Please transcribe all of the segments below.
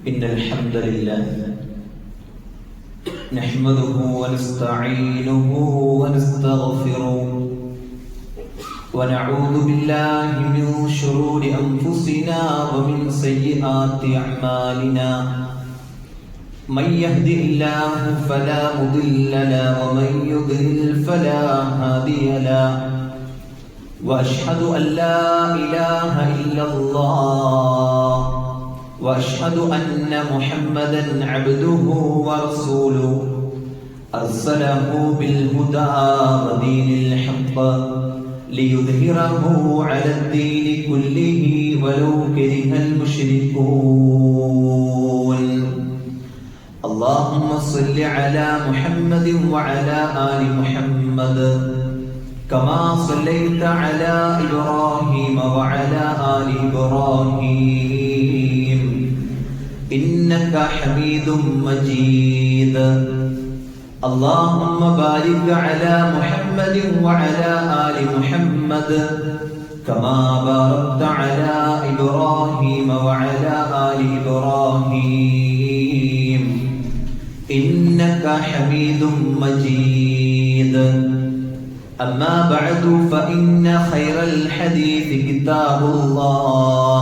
إن الحمد لله نحمده ونستعينه ونستغفره ونعوذ بالله من شرور أنفسنا ومن سيئات أعمالنا من يهده الله فلا مضل له ومن يضلل فلا هادي له وأشهد أن لا إله إلا الله وأشهد أن محمدًا عبده ورسوله أرسله بالهدى ودين الحق ليظهره على الدين كله ولو كره المشركون اللهم صل على محمد وعلى آل محمد كما صليت على إبراهيم وعلى آل إبراهيم إنك حميد مجيد اللهم بارك على محمد وعلى آل محمد كما باركت على إبراهيم وعلى آل إبراهيم إنك حميد مجيد أما بعد فإن خير الحديث كتاب الله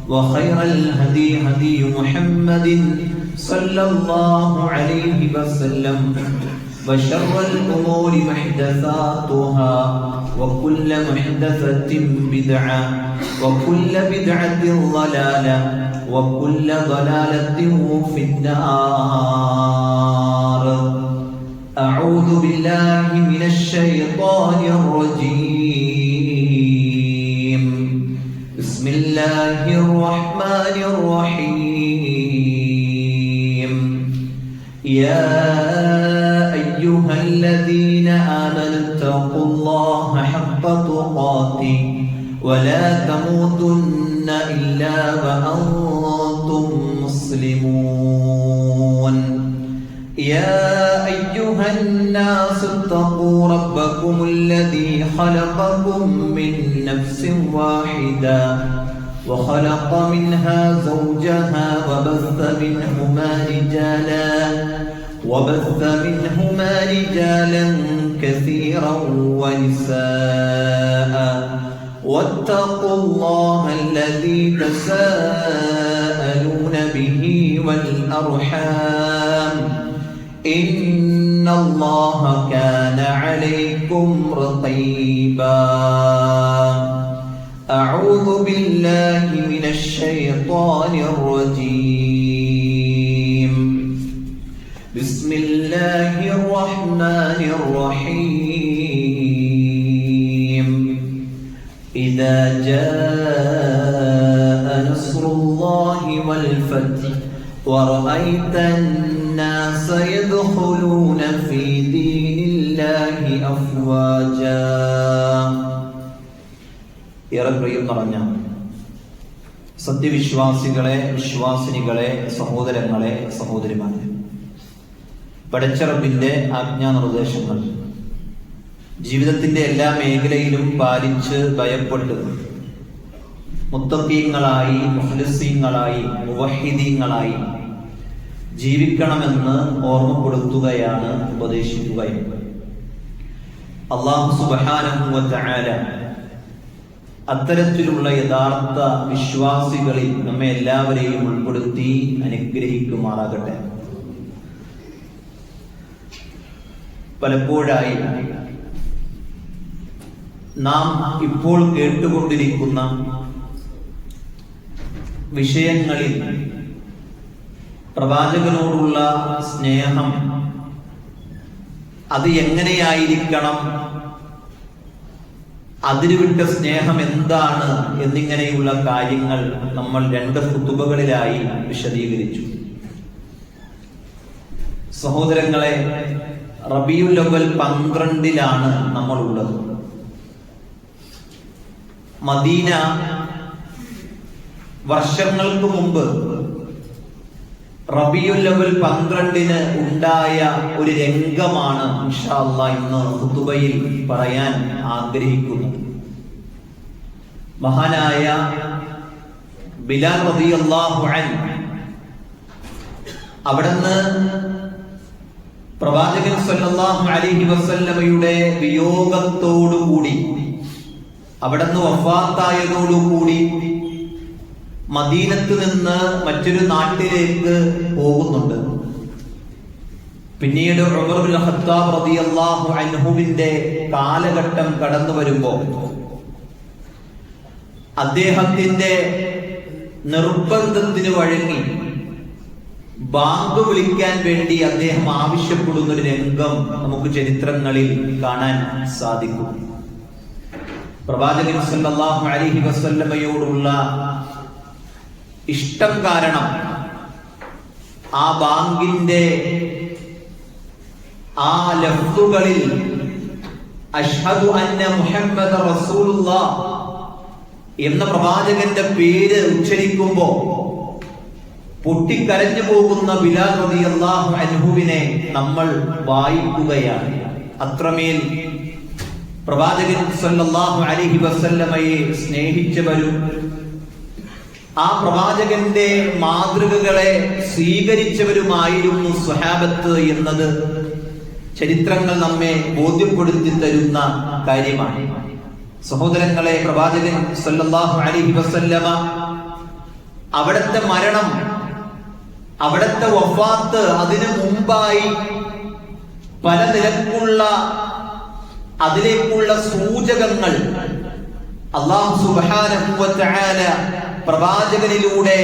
وخير الهدي هدي محمد صلى الله عليه وسلم وشر الأمور محدثاتها وكل محدثة بدعة وكل بدعة ضلالة وكل ضلالة في النار أعوذ بالله من الشيطان الرجيم بسم الله الرحمن الرحيم يا أيها الذين آمنوا اتقوا الله حق تقاته ولا تموتن إلا وأنتم مسلمون يا أيها الناس اتقوا ربكم الذي خلقكم من نفس واحدة وخلق منها زوجها وبث منهما رجالا كثيرا ونساء واتقوا الله الذي تساءلون به والأرحام إن الله كان عليكم رقيبا أعوذ بالله من الشيطان الرجيم بسم الله الرحمن الرحيم إذا جاء نصر الله والفتح ورأيت الناس يدخلون في دين الله أفواجا ഏറെപ്രിയം നിറഞ്ഞ സത്യവിശ്വാസികളെ, വിശ്വാസിനികളെ, സഹോദരങ്ങളെ, സഹോദരിമാരെ, പടച്ചറബിന്റെ ആജ്ഞാനിർദ്ദേശങ്ങൾ ജീവിതത്തിന്റെ എല്ലാ മേഖലയിലും പാലിച്ച് ഭയപ്പെട്ട് മുത്തഖീങ്ങളായി, മുഖ്ലിസീങ്ങളായി, മുവഹിദീങ്ങളായി ജീവിക്കണമെന്ന് ഓർമ്മപ്പെടുത്തുകയാണ്, ഉപദേശിക്കുകയാണ്. അല്ലാഹു സുബ്ഹാനഹു വ തആല അത്തരത്തിലുള്ള യഥാർത്ഥ വിശ്വാസികളിൽ നമ്മെ എല്ലാവരെയും ഉൾപ്പെടുത്തി അനുഗ്രഹിക്കുമാറാകട്ടെ. പലപ്പോഴായി നാം ഇപ്പോൾ കേട്ടുകൊണ്ടിരിക്കുന്ന വിഷയങ്ങളിൽ പ്രവാചകനോടുള്ള സ്നേഹം അത് എങ്ങനെയായിരിക്കണം, അതിരുവിട്ട സ്നേഹം എന്താണ് എന്നിങ്ങനെയുള്ള കാര്യങ്ങൾ നമ്മൾ 2 ഖുതുബകളിലായി വിശദീകരിച്ചു. സഹോദരങ്ങളെ, റബീഉൽ അവ്വൽ 12 നമ്മൾ ഉള്ളത്. മദീന വർഷങ്ങൾക്ക് മുമ്പ് റബീഉൽ അവ്വൽ 12 ഉണ്ടായ ഒരു രംഗമാണ് ഇൻഷാ അല്ലാഹ് ഇന്ന് ഖുതുബയിൽ പറയാൻ ആഗ്രഹിക്കുന്നത്. മഹാനായ ബിലാൽ റളിയല്ലാഹു അൻഹു അവിടുന്ന് പ്രവാചകൻ സല്ലല്ലാഹു അലൈഹി വസല്ലമയുടെ വിയോഗത്തോടുകൂടി അവിടുന്ന് വഫാത്തായതോടുകൂടി മദീനത്ത് നിന്ന് മറ്റൊരു നാട്ടിലേക്ക് പോകുന്നുണ്ട്. പിന്നീട് ഉമർ ഇബ്നുൽ ഖത്താബ് റളിയല്ലാഹു അൻഹുവിന്റെ കാലഘട്ടം കടന്നു വരുമ്പോൾ അദ്ദേഹത്തിന്റെ നിർബന്ധത്തിന് വഴങ്ങി ബാങ്ക് വിളിക്കാൻ വേണ്ടി അദ്ദേഹം ആവശ്യപ്പെടുന്ന ഒരു രംഗം നമുക്ക് ചരിത്രങ്ങളിൽ കാണാൻ സാധിക്കും. പ്രവാചകൻ സല്ലല്ലാഹു അലൈഹി വസല്ലമയോടുള്ള ഇഷ്ടം കാരണം ആ ബാങ്കിന്റെ ആ ലഫ്ളുകളിൽ അഷ്ഹദു അന്ന മുഹമ്മദ റസൂലുള്ളാഹ് എന്ന പ്രവാചകന്റെ പേര് ഉച്ചരിക്കുമ്പോ പൊട്ടിക്കരഞ്ഞു പോകുന്ന ബിലാൽ റളിയല്ലാഹു അൻഹുവിനെ നമ്മൾ വായിക്കുകയാണ്. അത്രമേൽ പ്രവാചകൻ സല്ലല്ലാഹു അലൈഹി വസല്ലമയെ സ്നേഹിച്ചവരും ആ പ്രവാചകന്റെ മാതൃകകളെ സ്വീകരിച്ചവരുമായിരുന്നു സ്വഹാബത്ത് എന്നത് ചരിത്രങ്ങൾ നമ്മെ ബോധ്യപ്പെടുത്തി തരുന്ന കാര്യമാണ്. സഹോദരങ്ങളെ, പ്രവാചകൻ സല്ലല്ലാഹു അലൈഹി വസല്ലമ അവിടുത്തെ മരണം, അവിടുത്തെ വഫാത്ത്, അതിനു മുമ്പായി പല നിലക്കുള്ള അതിലേക്കുള്ള സൂചകങ്ങൾ അല്ലാഹു സുബ്ഹാനഹു വ തആല പ്രവാചകനിലൂടെ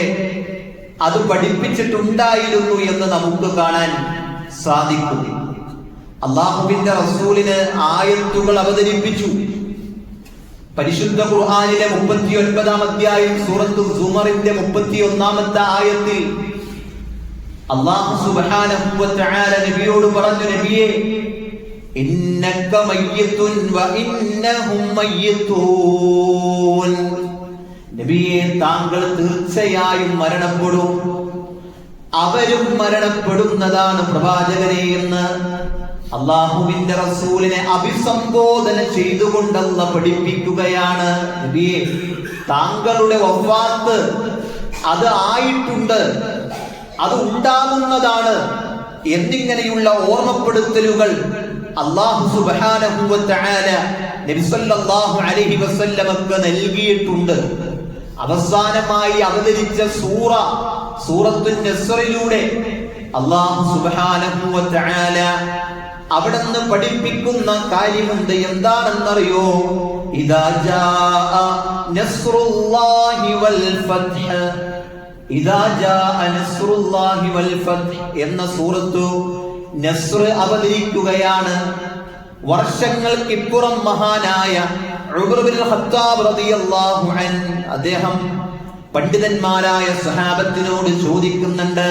അത് പഠിപ്പിച്ചിട്ടുണ്ടായിരുന്നു എന്ന് നമുക്ക് കാണാൻ സാധിക്കും. അല്ലാഹുവിന്റെ റസൂലിന് ആയത്തുകൾ അവതരിപ്പിച്ചു. പരിശുദ്ധ ഖുർആനിലെ 39-ാം അധ്യായം സൂറത്തു സുമറിന്റെ 31-ാമത്തെ ആയത്തിൽ അല്ലാഹു സുബ്ഹാനഹു വ തആല നബിയോട് പറഞ്ഞു, നബിയേ, ഇന്നക മയ്യിതുൻ വ ഇന്നഹും മയ്യിതൂൻ. നബിയേ, താങ്കൾ തീർച്ചയായും മരണപ്പെടും, അവരും മരണപ്പെടുന്നതാണ് പ്രവാചകനെ എന്ന് അല്ലാഹുവിന്റെ റസൂലിനെ അഭിസംബോധന ചെയ്തുകൊണ്ടല്ല പഠിപ്പിക്കുകയാണ്. നബിയേ, താങ്കളുടെ വഫാത്ത് അത് ആയിട്ടുണ്ട്, അത് ഉണ്ടാകുന്നതാണ് എന്നിങ്ങനെയുള്ള ഓർമ്മപ്പെടുത്തലുകൾ അല്ലാഹു സുബ്ഹാനഹു വ തആല നബി സല്ലല്ലാഹു അലൈഹി വസല്ലമക്ക് നൽകിയിട്ടുണ്ട്. അവസാനമായി അവതരിച്ച സൂറത്തുൻ നസ്റിലൂടെ അല്ലാഹു സുബ്ഹാനഹു വ തആല അവിടുന്ന് പഠിപ്പിക്കുന്ന കാര്യമുണ്ട്. എന്താണെന്നറിയോ? ഇദാ ജാഅ നസ്റുല്ലാഹി വൽ ഫത്ഹ്, ഇദാ ജാഅ നസ്റുല്ലാഹി വൽ ഫത്ഹ് എന്ന സൂറത്തു നസ്ർ അവതരിക്കുകയാണ്. വർഷങ്ങൾക്കിപ്പുറം മഹാനായ ഉമർ ഇബ്നുൽ ഖത്താബ് റളിയല്ലാഹു അൻഹു അദ്ദേഹം പണ്ഡിതന്മാരായ സ്വഹാബത്തിനോട് ചോദിക്കുന്നുണ്ട്,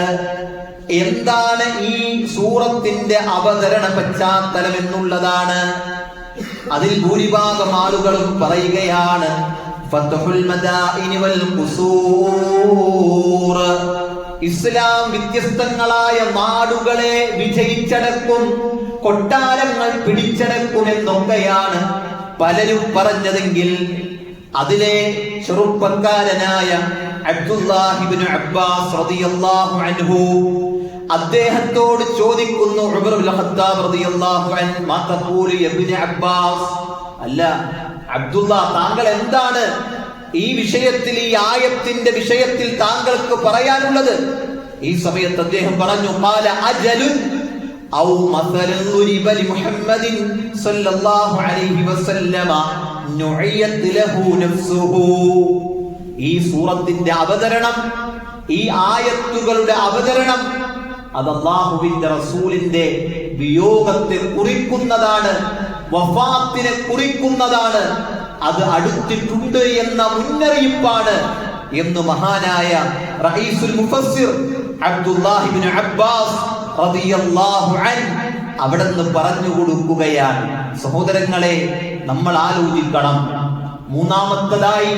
എന്താണ് ഈ സൂറത്തിന്റെ അവതരണ പശ്ചാത്തലം എന്നുള്ളതാണ്. അതിൽ ഭൂരിഭാഗം ആളുകളും പറയുകയാണ് ഫത്ഹുൽ മദാഇനി വൽ ഖുസൂർ, ഇസ്ലാം വ്യത്യസ്തങ്ങളായ നാടുകളെ വിജയിച്ചടക്കും, കൊട്ടാരങ്ങൾ പിടിച്ചടക്കും എന്നൊക്കെയാണ് പലരും പറഞ്ഞതെങ്കിൽ അതിലെ ചെറുപ്പക്കാരനായ അബ്ദുല്ലാഹി ഇബ്നു അബ്ബാസ് റളിയല്ലാഹു അൻഹു അദ്ദേഹത്തോട് ചോദിക്കുന്നു, ഉമർ ഇബ്നുൽ ഖത്താബ് റളിയല്ലാഹു അൻഹു, മാ തഖൂലു ഇബ്നു അബ്ബാസ്, അല്ല അബ്ദുല്ലാ, താങ്കൾ എന്താണ് ഈ വിഷയത്തിൽ, ഈ ആയത്തിന്റെ വിഷയത്തിൽ താങ്കൾക്ക് പറയാനുള്ളത്? ഈ സമയത്ത് അദ്ദേഹം പറഞ്ഞു, ഖാല അജലുൻ ഔ മസലൻ ളുരിബ ലി മുഹമ്മദിൻ സല്ലല്ലാഹു അലൈഹി വസല്ലമ നുഇയത് ലഹു നഫ്സുഹു. ഈ സൂറത്തിന്റെ അവതരണം, ഈ ആയത്തുകളുടെ അവതരണം അത് അല്ലാഹുവിന്റെ റസൂലിന്റെ വിയോഗത്തെ കുറിക്കുന്നതാണ്, വഫാത്തിനെ കുറിക്കുന്നതാണ്, അത് അടുത്തിട്ടുണ്ട് എന്ന മുന്നറിയിപ്പാണ് എന്ന് മഹാനായ റഈസുൽ മുഫസ്സിർ അബ്ദുല്ലാഹി ഇബ്നു അബ്ബാസ് റളിയല്ലാഹു അൻഹു അവിടുന്ന് പറഞ്ഞു കൊടുക്കുകയാണ്. സഹോദരങ്ങളെ, നമ്മൾ ആലോചിക്കണം. മൂന്നാമത്തേതായി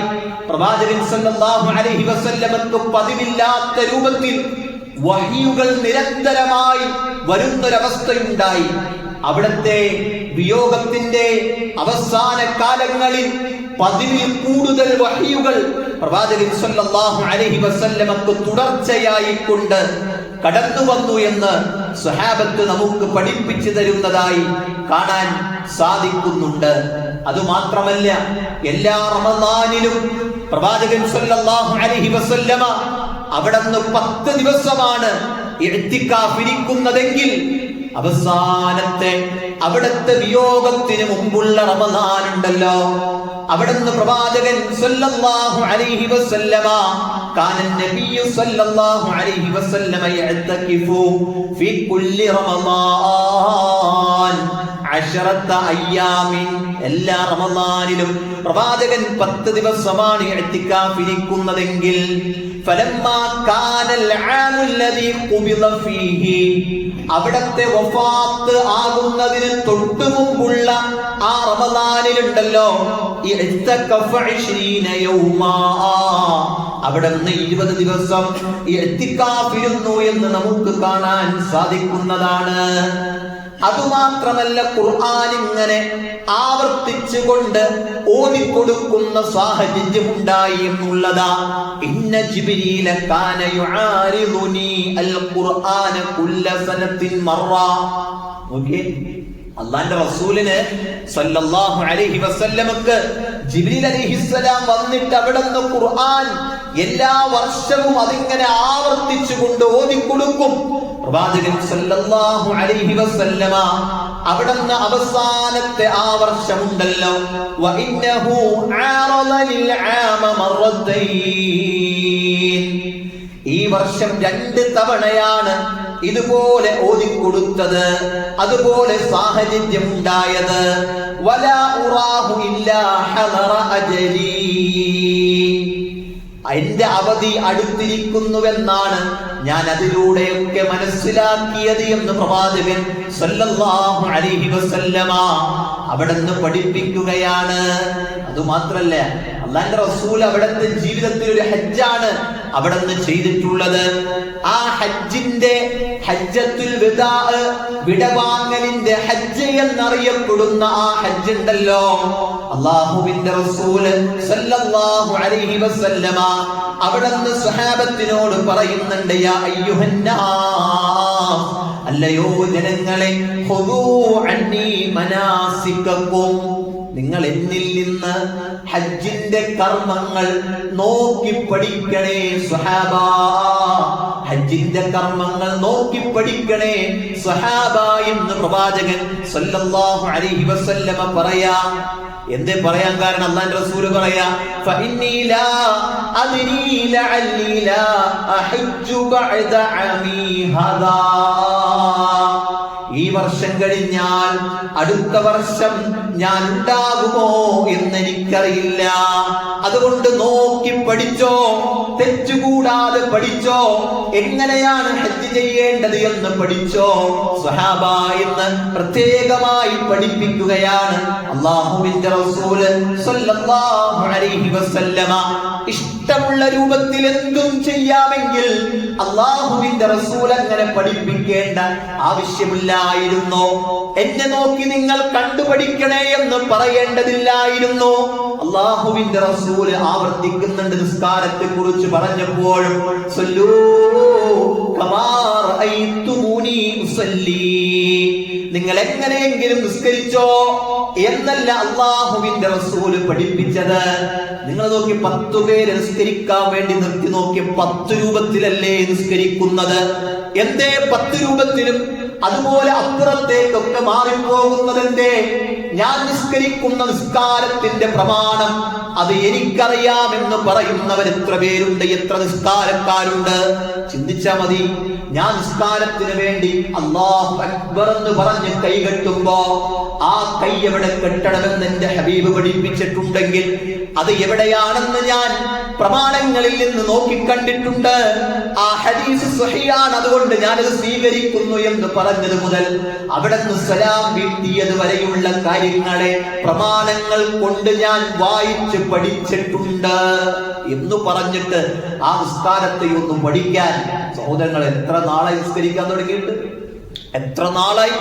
പ്രവാചകൻ സല്ലല്ലാഹു അലൈഹി വസല്ലമക്ക് പതിവില്ലാത്ത രൂപത്തിൽ വഹ്യുകൾ നിരന്തരമായി വരുന്നൊരവസ്ഥയുണ്ടായി. അവിടുത്തെ വിയോഗത്തിന്റെ അവസാന കാലങ്ങളിൽ പതിവിൽ കൂടുതൽ വഹ്യുകൾ പ്രവാചകൻ സല്ലല്ലാഹു അലൈഹി വസല്ലമക്ക് തുടർച്ചയായി കൊണ്ട് കടന്നു വന്നു എന്ന് സ്വഹാബത്ത് നമുക്ക് പഠിപ്പിച്ചു തരുന്നതായി കാണാൻ സാധിക്കുന്നുണ്ട്. അതുമാത്രമല്ല, എല്ലാ റമദാനിലും പ്രവാചകൻ സല്ലല്ലാഹു അലൈഹി വസല്ലമ അവിടുന്ന് 10 ദിവസമാണ് ഇഅ്തികാഫിരിക്കുന്നതെങ്കിൽ അവസാനത്തെ അവിടുത്തെ വിയോഗത്തിന് മുമ്പുള്ള റമദാൻ ഉണ്ടല്ലോ, അവിടുന്ന് പ്രവാചകൻ സല്ലല്ലാഹു അലൈഹി വസല്ലമ കാന നബിയ്യു സല്ലല്ലാഹു അലൈഹി വസല്ലമ യഅ്തകിഫു ഫീ കുല്ലി റമദാൻ 10 അയ്യാമിൻ. എല്ലാ റമദാനിലും പ്രവാചകൻ 10 ദിവസമാണ് ഇഅ്തികാഫിരിക്കുന്നതെങ്കിൽ ഫലമ്മാ കാനൽ ആമുൽ ലദീ ഖുബിള ഫീഹി, അവിടത്തെ വഫാത്ത് ആകുന്നതിന് തൊട്ടു മുമ്പുള്ള ആ റമദാനിലുണ്ടല്ലോ ഇഅ്തകഫ 20 യൗമാ, അവിടുന്ന് 20 ദിവസം ഇഅ്തികാഫിരുന്നു എന്ന് നമുക്ക് കാണാൻ സാധിക്കുന്നതാണ്. അതുമാത്രമല്ല, ഖുർആൻ ഇങ്ങനെ ആവർത്തിച്ചുകൊണ്ട് ഓതിക്കൊടുക്കുന്ന സാഹചര്യം ഉണ്ടായി എന്നുള്ളതാ. ഇന്ന ജിബ്രീല കാന യുആരിദുനി അൽ ഖുർആന കുല്ല സനത്തിൻ മറ. ഓക്കേ, അല്ലാഹുവിന്റെ റസൂലിന് സല്ലല്ലാഹു അലൈഹി വസല്ലമക്ക് ജിബ്രീൽ അലൈഹിസ്സലാം വന്നിട്ട് അവിടുന്ന് ഖുർആൻ എല്ലാ വർഷവും അതിങ്ങനെ ആവർത്തിച്ചുകൊണ്ട് ഓതിക്കൊടുക്കും. പ്രവാചകൻ സല്ലല്ലാഹു അലൈഹി വസല്ലമ അവിടുന്ന് അവസാനത്തെ ആ വർഷമുണ്ടല്ലോ വഇന്നഹു ആറദനിൽ ആമ മറത്തൈൻ, ഈ വർഷം 2 തവണയാണ് ഇതുപോലെ ഓതിക്കൊടുത്തത്, അതുപോലെ സാഹചര്യം ഉണ്ടായത്. വലാ ഉറാഹു ഇല്ലാ ഹദറ അജലി, എന്റെ അവധി അടുത്തിരിക്കുന്നുവെന്നാണ് ഞാൻ അതിലൂടെയൊക്കെ മനസ്സിലാക്കിയത് എന്ന് പ്രവാചകൻ സല്ലല്ലാഹു അലൈഹി വസല്ലമ അവിടുന്ന് പഠിപ്പിക്കുകയാണ്. അതുമാത്രല്ല, അല്ലാഹുവിന്റെ റസൂൽ അവിടുത്തെ ജീവിതത്തിൽ ഒരു ഹജ്ജാണ് അവിടുന്ന് ചെയ്തിട്ടുള്ളത്. ആ ഹജ്ജിന്റെ ഹജ്ജത്തുൽ വിദാ, വിടവാങ്ങലിന്റെ ഹജ്ജ് എന്നറിയപ്പെടുന്ന ആ ഹജ്ജ് ഉണ്ടല്ലോ, അല്ലാഹുവിന്റെ റസൂൽ സല്ലല്ലാഹു അലൈഹി വസല്ലമ അവിടുന്ന് സ്വഹാബത്തിനോട് പറയുന്നുണ്ട്, യാ അയ്യുഹന്നാസ്, അല്ലയോ ജനങ്ങളെ, ഖുദൂ അന്നീ മനാസികക്കും, നിങ്ങൾ എന്നിൽ നിന്ന് ഹജ്ജിന്റെ കർമ്മങ്ങൾ നോക്കി പഠിക്കണേ സ്വഹാബ, ഹജ്ജിന്റെ കർമ്മങ്ങൾ നോക്കി പഠിക്കണേ സ്വഹാബ എന്ന് പ്രവാചകൻ സല്ലല്ലാഹു അലൈഹി വസല്ലമ പറയാ. എന്തേ പറയാൻ കാരണം? അല്ലാഹുവിന്റെ റസൂൽ പറയാ, ഫഇന്നീ ലാ അദ്രീ ലഅല്ലി ലാ അഹജ്ജു ബഅദ അമീ ഹദാ, ഈ വർഷം കഴിഞ്ഞാൽ അടുത്ത വർഷം ഞാൻ ഉണ്ടാകുമോ എന്നെനിക്കറിയില്ല. അതുകൊണ്ട് നോക്കി പഠിച്ചോ, തെറ്റുകൂടാതെ പഠിച്ചോ, എങ്ങനെയാണ് ഹജ്ജ് ചെയ്യേണ്ടത് എന്ന് പഠിച്ചോ സ്വഹാബ എന്ന് പ്രത്യേകമായി പഠിപ്പിക്കുകയാണ് അല്ലാഹുവിന്റെ റസൂൽ സല്ലല്ലാഹു അലൈഹി വസല്ലമ. ഇഷ്ടമുള്ള രൂപത്തിൽ എന്തും ചെയ്യാമെങ്കിൽ അല്ലാഹുവിന്റെ റസൂൽ അങ്ങനെ പഠിപ്പിക്കേണ്ട ആവശ്യമില്ലായിരുന്നു. എന്നെ നോക്കി നിങ്ങൾ കണ്ടുപഠിക്കണേ എന്ന് പറയേണ്ടതില്ലായിരുന്നു. അല്ലാഹുവിന്റെ റസൂൽ ആവർത്തിക്കുന്നുണ്ട് നിസ്കാരത്തെ കുറിച്ച് പറഞ്ഞപ്പോഴും, സല്ലൂ കമാ റഅയ്തുമൂനി ഉസല്ലി, നിങ്ങൾ എങ്ങനെയെങ്കിലും നിസ്കരിച്ചോ എന്നല്ല അല്ലാഹുവിന്റെ റസൂൽ പഠിപ്പിച്ചത്. നിങ്ങൾ നോക്കി 10 പേര് നിസ്കരിക്കാൻ വേണ്ടി നിർത്തി നോക്കി 10 രൂപത്തിലല്ലേ നിസ്കരിക്കുന്നത്? എന്തേ 10 രൂപത്തിലും അതുപോലെ അപ്പുറത്തേക്കൊക്കെ മാറിപ്പോകുന്നതെന്തേ? ഞാൻ നിസ്കരിക്കുന്ന നിസ്കാരത്തിന്റെ പ്രമാണം അത് എനിക്കറിയാമെന്ന് പറയുന്നവർ എത്ര പേരുണ്ട്, എത്ര നിസ്കാരക്കാരുണ്ട്? ചിന്തിച്ചാ മതി. ഞാൻ നിസ്കാരത്തിന് വേണ്ടി അല്ലാഹു അക്ബർ എന്ന് പറഞ്ഞ് കൈകെട്ടുമ്പോ ആ കൈ എവിടെ കെട്ടണമെന്ന് എന്റെ ഹബീബ് പഠിപ്പിച്ചിട്ടുണ്ടെങ്കിൽ അത് എവിടെയാണെന്ന് ഞാൻ പ്രമാണങ്ങളിൽ നിന്ന് നോക്കിക്കണ്ടിട്ടുണ്ട്. ആ ഹദീസ് സ്വഹീഹാണ്, അതുകൊണ്ട് ഞാനത് സ്വീകരിക്കുന്നു എന്ന് പറഞ്ഞത് മുതൽ അവിടെ നിന്ന് സലാം വീട്ടിയത് വരെയുള്ള കാര്യങ്ങളെ പ്രമാണങ്ങൾ കൊണ്ട് ഞാൻ വായിച്ച് പഠിച്ചിട്ടുണ്ട് എന്ന് പറഞ്ഞിട്ട് ആ നിസ്കാരത്തെ ഒന്ന് പഠിക്കാൻ സഹോദരങ്ങൾ എത്ര നാളായി നിസ്കരിക്കാൻ തുടങ്ങിയിട്ട്? എത്ര നാളായി?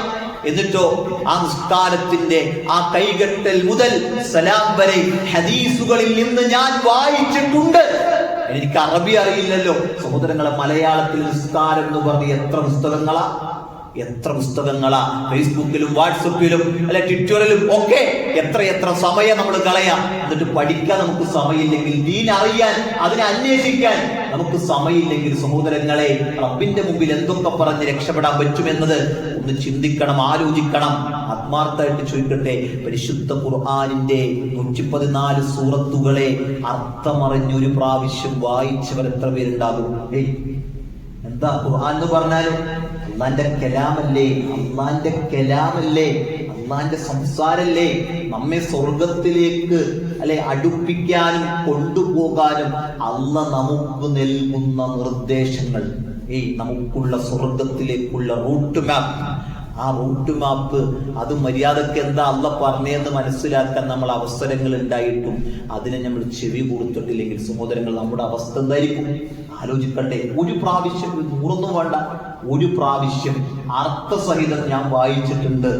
എന്നിട്ടോ ആ നിസ്കാരത്തിന്റെ ആ കൈകെട്ടൽ മുതൽ സലാം വരെ ഹദീസുകളിൽ നിന്ന് ഞാൻ വായിച്ചിട്ടുണ്ട്. എനിക്ക് അറബി അറിയില്ലല്ലോ. സഹോദരങ്ങളെ, മലയാളത്തിൽ നിസ്കാരം എന്ന് പറഞ്ഞ് എത്ര പുസ്തകങ്ങളാ ഫേസ്ബുക്കിലും വാട്സപ്പിലും അല്ലെ ട്വിറ്ററിലും ഒക്കെ എത്ര സമയം നമ്മൾ കളയാം. എന്നിട്ട് പഠിക്കാൻ നമുക്ക് സമയമില്ലെങ്കിൽ, ദീൻ അറിയാൻ, അതിനെ അന്വേഷിക്കാൻ നമുക്ക് സമയമില്ലെങ്കിൽ, സഹോദരങ്ങളെ, റബ്ബിന്റെ മുമ്പിൽ എന്തൊക്കെ പറഞ്ഞ് രക്ഷപ്പെടാൻ പറ്റുമെന്നത് ഒന്ന് ചിന്തിക്കണം, ആലോചിക്കണം. ആത്മാർത്ഥമായിട്ട് ചോദിക്കട്ടെ, പരിശുദ്ധ ഖുർആനിന്റെ 114 സൂറത്തുകളെ അർത്ഥമറിഞ്ഞൊരു പ്രാവശ്യം വായിച്ചവർ എത്ര പേരുണ്ടാകും? എന്താ ഖുർആൻ എന്ന് പറഞ്ഞാലും അള്ളാന്റെ കലാമല്ലേ, അള്ളാന്റെ സംസാരല്ലേ, നമ്മെ സ്വർഗത്തിലേക്ക് അടുപ്പിക്കാനും കൊണ്ടുപോകാനും അള്ള നമുക്ക് നൽകുന്ന നിർദ്ദേശങ്ങൾ, നമുക്കുള്ള സ്വർഗത്തിലേക്കുള്ള റൂട്ട് മാപ്പ്. ആ റൂട്ട് മാപ്പ് അത് മര്യാദക്ക് എന്താ അള്ള പറഞ്ഞതെന്ന് മനസ്സിലാക്കാൻ നമ്മൾ അവസരങ്ങൾ ഉണ്ടായിട്ടും അതിനെ നമ്മൾ ചെവി കൊടുത്തിട്ടില്ലെങ്കിൽ സഹോദരങ്ങൾ, നമ്മുടെ അവസ്ഥ എന്തായിരിക്കും? ആലോചിക്കട്ടെ. ഒരു പ്രാവശ്യം, 100 വേണ്ട, ഒരു പ്രാവശ്യം അർത്ഥസഹിതം ഞാൻ വായിച്ചിട്ടുണ്ട്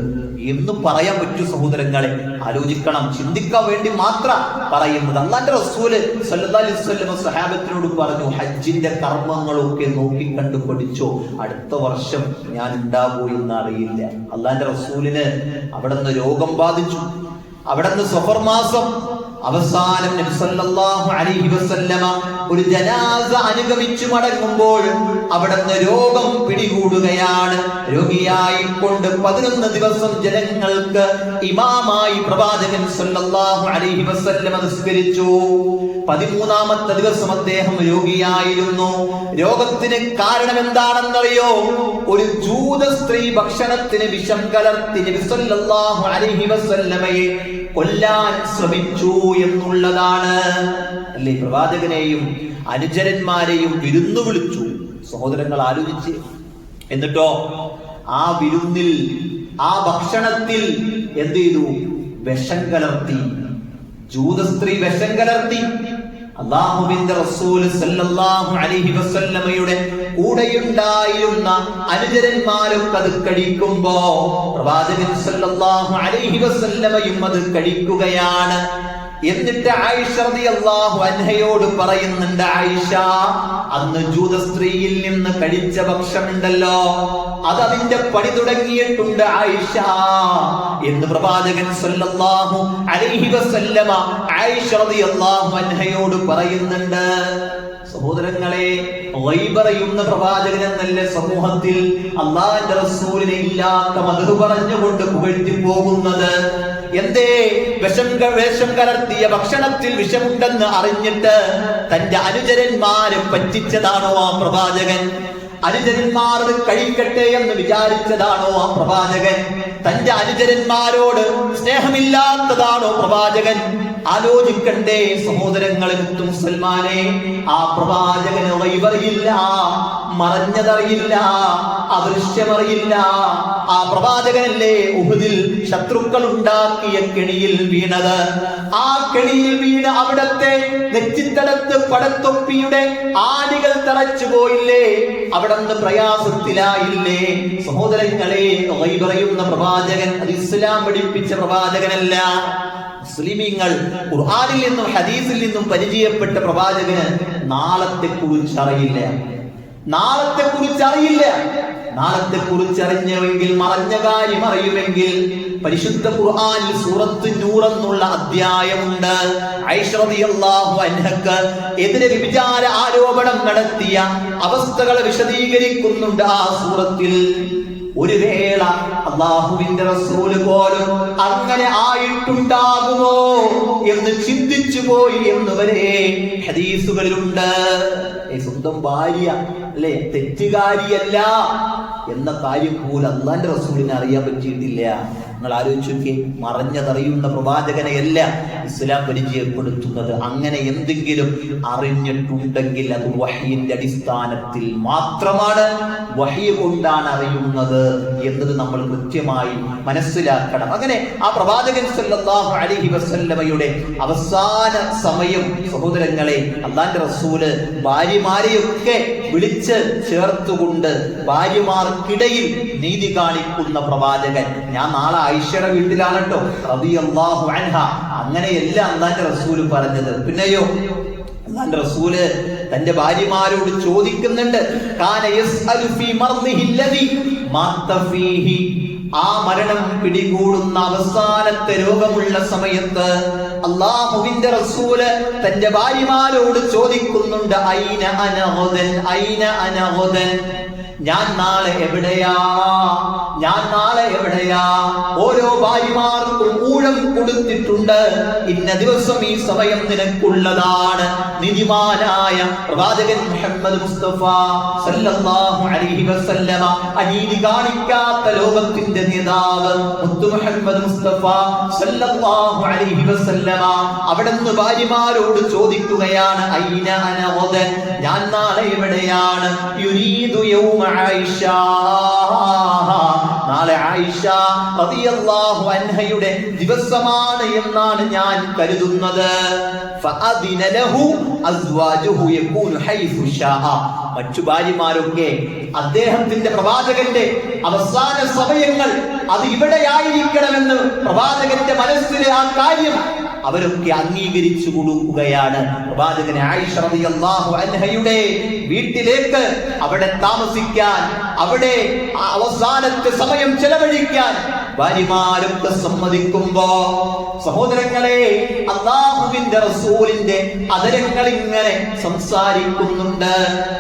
എന്ന് പറയാൻ പറ്റൂ സഹോദരങ്ങളെ. ആലോചിക്കണം, ചിന്തിക്കാൻ വേണ്ടി മാത്രം പറയുന്നത്. അല്ലാഹുവിന്റെ റസൂല് സല്ലല്ലാഹു അലൈഹി വസല്ലം സഹാബത്തിനോട് പറഞ്ഞു, ഹജ്ജിന്റെ കർമ്മങ്ങളൊക്കെ നോക്കിക്കണ്ടു പഠിച്ചോ, അടുത്ത വർഷം ഞാൻ ഉണ്ടാകൂ എന്ന് അറിയില്ല. അല്ലാഹുവിന്റെ റസൂലിന് അവിടുന്ന് രോഗം ബാധിച്ചു. അവിടുന്ന് സഫർ മാസം അവസാനം നബി സല്ലല്ലാഹു അലൈഹി വസല്ലമ ഒരു ജനാസ അനുഗമിച്ചു മടങ്ങുമ്പോൾ അവിടുന്ന് രോഗം പിടികൂടുകയാണ്. രോഗിയായി കൊണ്ട് 11 ദിവസം ജനങ്ങൾക്ക് ഇമാമായി പ്രവാചകൻ സല്ലല്ലാഹു അലൈഹി വസല്ലമ നിസ്കരിച്ചു. 13ാമത്തെ ദിവസം അദ്ദേഹം രോഗിയായിരുന്നു. രോഗത്തിന് കാരണം എന്താണെന്നറിയോ? ഒരു ജൂത സ്ത്രീ ഭക്ഷണത്തിന് വിഷം കലർത്തി നബി സല്ലല്ലാഹു അലൈഹി വസല്ലമയെ കൊല്ലാൻ ശ്രമിച്ചു എന്നുള്ളതാണ്. അല്ലേ? പ്രവാചകനെയും അനുചരന്മാരെയും വിരുന്നു വിളിച്ചു. സഹോദരങ്ങൾ ആലോചിച്ച്, എന്നിട്ടോ ആ വിരുന്നിൽ, ആ ഭക്ഷണത്തിൽ എന്ത് ചെയ്തു? വിഷം കലർത്തി. ജൂത സ്ത്രീ വിഷം കലർത്തി. അല്ലാഹുവിന്റെ റസൂൽ സല്ലല്ലാഹു അലൈഹി വസല്ലമയുടെ കൂടെയുണ്ടായിരുന്ന അനുചരന്മാരൊക്കെ അത് കഴിക്കുമ്പോ പ്രവാചകൻ സല്ലല്ലാഹു അലൈഹി വസല്ലമയും അത് കഴിക്കുകയാണ്. എന്നിട്ട് ആയിഷ റളിയല്ലാഹു അൻഹയോട് പറയുന്നുണ്ട്, ആയിഷ, അന്ന് ജൂത സ്ത്രീയിൽ നിന്ന് കഴിച്ച ഭക്ഷണമുണ്ടല്ലോ, അതതിന്റെ പണി തുടങ്ങിയിട്ടുണ്ട് ആയിഷ എന്ന് പ്രവാചകൻ സല്ലല്ലാഹു അലൈഹി വസല്ലമ ആയിഷ റളിയല്ലാഹു അൻഹയോട് പറയുന്നുണ്ട്. സഹോദരങ്ങളെ, ഗൈബ് പറയുന്ന പ്രവാചകൻ എന്നല്ല സമൂഹത്തിൽ അല്ലാഹുവിന്റെ റസൂലിനെ ഇല്ലാത്ത മദ്ഹ് പറഞ്ഞുകൊണ്ട് പുകഴ്ത്തി പോകുന്നത്. എന്തേ? വിഷം കലർത്തിയ ഭക്ഷണത്തിൽ വിഷമുണ്ടെന്ന് അറിഞ്ഞിട്ട് തന്റെ അനുചരന്മാരെ പറ്റിച്ചതാണോ ആ പ്രവാചകൻ? അനുചരന്മാർ കഴിക്കട്ടെ എന്ന് വിചാരിച്ചതാണോ ആ പ്രവാചകൻ? തന്റെ അനുചരന്മാരോട് സ്നേഹമില്ലാത്തതാണോ പ്രവാചകൻ? ആലോചിക്കണ്ടേ സഹോദരങ്ങളെ, മുസ്ലിമാനെ. ആ പ്രവാചകന് ഗൈബറിയില്ല, മറഞ്ഞതറിയില്ല, അദൃശ്യമറിയില്ല. ആ പ്രവാചകനല്ലേ ഉഹുദിൽ ശത്രുക്കൾ ഉണ്ടാക്കിയ കെണിയിൽ വീണത്. ആ കെണിയിൽ വീണ് അവിടത്തെ നെറ്റിത്തടത്ത് പടത്തൊപ്പിയുടെ ആണികൾ തറച്ചു പോയില്ലേ? അവിടുന്ന് പ്രയാസത്തിലായില്ലേ? സഹോദരങ്ങളെ, ഗൈബ് പറയുന്ന പ്രവാചകൻ അത് ഇസ്ലാം പഠിപ്പിച്ച പ്രവാചകനല്ല. മുസ്ലിമീങ്ങൾ ഖുർആനിൽ നിന്നും ഹദീസിൽ നിന്നും പരിചയപ്പെട്ട പ്രവാചകന് നാളത്തെ കുറിച്ച് അറിയില്ല. നാളത്തെ കുറിച്ച് അറിഞ്ഞുവെങ്കിൽ, മറഞ്ഞ കാര്യം അറിയുമെങ്കിൽ പരിശുദ്ധ ഖുർആനിൽ സൂറത്ത് നൂർ എന്നുള്ള അധ്യായമുണ്ട്. ആയിഷ റളിയല്ലാഹു അൻഹക്ക് എതിരെ വ്യഭിചാര ആരോപണം നടത്തിയ അവസ്ഥകളെ വിശദീകരിക്കുന്നുണ്ട് ആ സൂറത്തിൽ. ഒരു വേള അല്ലാഹുവിന്റെ റസൂൽ പോലും അങ്ങനെ ആയിട്ടുണ്ടാകുമോ എന്ന് ചിന്തിച്ചു പോയി എന്നുവരെ ഹദീസുകളിലുണ്ട്. സ്വന്തം ഭാര്യ അല്ലെ തെറ്റുകാരിയല്ല എന്ന കാര്യം പോലും അല്ലാഹുവിന്റെ റസൂലിനെ അറിയാൻ പറ്റിയിട്ടില്ല. നിങ്ങൾ ആലോചിച്ച് നോക്കിയേ, മറഞ്ഞതറിയുന്ന പ്രവാചകനെയല്ല ഇസ്ലാം പരിചയപ്പെടുത്തുന്നത്. അങ്ങനെ എന്തെങ്കിലും അറിഞ്ഞിട്ടുണ്ടെങ്കിൽ അത് വഹയിന്റെ അടിസ്ഥാനത്തിൽ മാത്രമാണ്, വഹി കൊണ്ടാണ് അറിയുന്നത് എന്നത് നമ്മൾ കൃത്യമായി മനസ്സിലാക്കണം. അങ്ങനെ ആ പ്രവാചകൻ സല്ലല്ലാഹു അലൈഹി വസല്ലമയുടെ അവസാന സമയം സഹോദരങ്ങളെ, അല്ലാഹുവിന്റെ റസൂല് ഭാര്യമാരെയൊക്കെ വിളിച്ച് ചേർത്തുകൊണ്ട് ഭാര്യമാർക്കിടയിൽ നീതി കാണിക്കുന്ന പ്രവാചകൻ. ഞാൻ നാളെ ആയിഷയുടെ വീട്ടിലാണ് കേട്ടോ റളിയല്ലാഹു അൻഹ. അങ്ങനെയല്ല അല്ലാഹുവിന്റെ റസൂൽ പറഞ്ഞത്. പിന്നെയോ അല്ലാഹുവിന്റെ റസൂല് തന്റെ ഭാര്യമാരോട് ചോദിക്കുന്നുണ്ട്, കാന യസ്അലു ഫീ മർദിഹി അല്ലദി മാത ഫീഹി, ആ മരണം പിടികൂടുന്ന അവസാനത്തെ രോഗമുള്ള സമയത്ത് അല്ലാഹുവിന്റെ റസൂല് തന്റെ ഭാര്യമാരോട് ചോദിക്കുന്നുണ്ട്, ഐന അന ഗദൻ, ഐന അന ഗദൻ, ഞാൻ നാളെ എവിടെയാ, ഞാൻ നാളെ എവിടെയാ. ഓരോ ഭാര്യമാർക്കും ഊഴം കൊടുത്തിട്ടുണ്ട്, ഇന്ന ദിവസം ഈ സമയം നിനക്കുള്ളതാണ്. നിധിമാനായ പ്രവാചകൻ മുഹമ്മദ് മുസ്തഫ സല്ലല്ലാഹു അലൈഹി വസല്ലമ, അനീതി കാണിക്കാത്ത ലോകത്തിന്റെ നേതാവ് മുത്തു മുഹമ്മദ് മുസ്തഫ സല്ലല്ലാഹു അലൈഹി വസല്ലമ അവിടുന്ന് ഭാര്യമാരോട് ചോദിക്കുകയാണ്, ഐന അന ഗദൻ, ഞാൻ നാളെ എവിടെയാണ്. യുരീദു യൗമ ആയിഷ, നാളെ ആയിഷ റളിയല്ലാഹു അൻഹയുടെ ദിവസമാണ് എന്നാണ് ഞാൻ കരുതുന്നത്. ഫഅദിന ലഹു അസ്വാജുഹു യകൂനു ഹൈസു ശാഅ, മറ്റു ഭാര്യമാരൊക്കെ അദ്ദേഹത്തിന്റെ പ്രവാചകന്റെ അവസാന സമയങ്ങൾ അത് ഇവിടെയായിരിക്കണമെന്ന് പ്രവാചകന്റെ മനസ്സിലെ ആ കാര്യം അവരൊക്കെ അംഗീകരിച്ചു കൊടുക്കുകയാണ്. പ്രവാചകൻ ആയിഷ റളിയല്ലാഹു അൻഹയുടെ വീട്ടിലേക്ക് അവിടെ താമസിക്കാൻ, അവിടെ അവസാനത്തെ സമയം ചെലവഴിക്കാൻ ഭാര്യമാരൊക്കെ സമ്മതിക്കുമ്പോ, സഹോദരങ്ങളെ, അല്ലാഹുവിന്റെ റസൂലിന്റെ അതരങ്ങൾ ഇങ്ങനെ സംസാരിക്കുന്നുണ്ട്.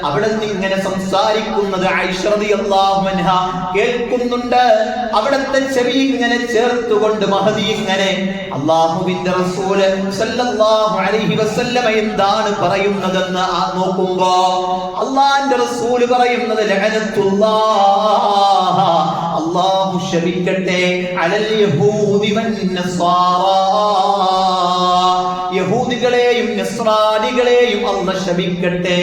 അവിടെ നിന്ന് ഇങ്ങനെ സംസാരിക്കുന്നത് ആയിഷ റളിയല്ലാഹു അൻഹ കേൾക്കുന്നുണ്ട്. അവിടത്തെ ചെവി ഇങ്ങനെ ചേർത്തുകൊണ്ട് മഹദി ഇങ്ങനെ അല്ലാഹുവിന്റെ റസൂല് സല്ലല്ലാഹു അലൈഹി വസല്ലമ എന്താണ് പറയുന്നതെന്ന് നോക്കുമ്പോ അല്ലാഹുവിന്റെ റസൂല് പറയുന്നത്, ലഅനത്തുല്ലാഹ്, അല്ലാഹു ശപിക്കട്ടെ, അലൽ യഹൂദി വൻ നസ്വാറാ, യഹൂദികളെയും നസ്രാനികളെയും അല്ലാഹു ശപിക്കട്ടെ.